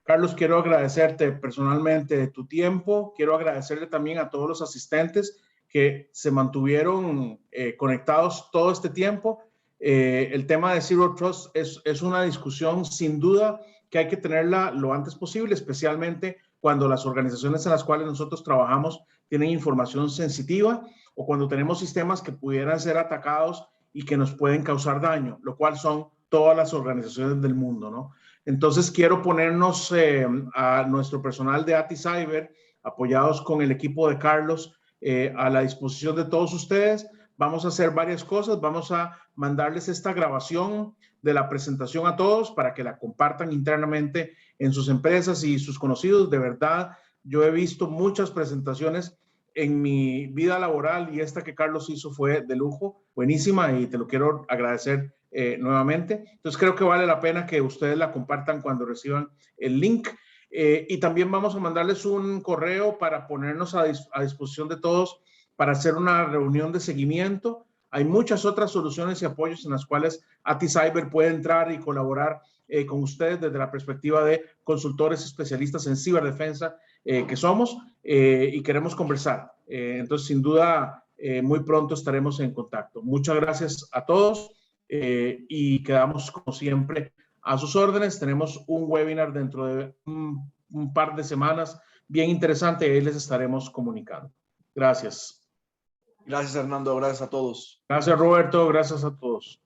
Carlos, quiero agradecerte personalmente tu tiempo. Quiero agradecerle también a todos los asistentes que se mantuvieron conectados todo este tiempo. El tema de Zero Trust es una discusión sin duda que hay que tenerla lo antes posible, especialmente cuando las organizaciones en las cuales nosotros trabajamos tienen información sensitiva o cuando tenemos sistemas que pudieran ser atacados y que nos pueden causar daño, lo cual son todas las organizaciones del mundo, ¿no? Entonces quiero ponernos a nuestro personal de ATI Cyber, apoyados con el equipo de Carlos, a la disposición de todos ustedes. Vamos a hacer varias cosas. Vamos a mandarles esta grabación de la presentación a todos para que la compartan internamente en sus empresas y sus conocidos. De verdad, yo he visto muchas presentaciones en mi vida laboral y esta que Carlos hizo fue de lujo, buenísima, y te lo quiero agradecer nuevamente. Entonces creo que vale la pena que ustedes la compartan cuando reciban el link. Y también vamos a mandarles un correo para ponernos a disposición de todos para hacer una reunión de seguimiento. Hay muchas otras soluciones y apoyos en las cuales AtiCyber puede entrar y colaborar con ustedes desde la perspectiva de consultores especialistas en ciberdefensa que somos y queremos conversar. Entonces, sin duda, muy pronto estaremos en contacto. Muchas gracias a todos y quedamos, como siempre, a sus órdenes. Tenemos un webinar dentro de un par de semanas bien interesante y ahí les estaremos comunicando. Gracias.
Gracias, Hernando. Gracias a todos.
Gracias, Roberto. Gracias a todos.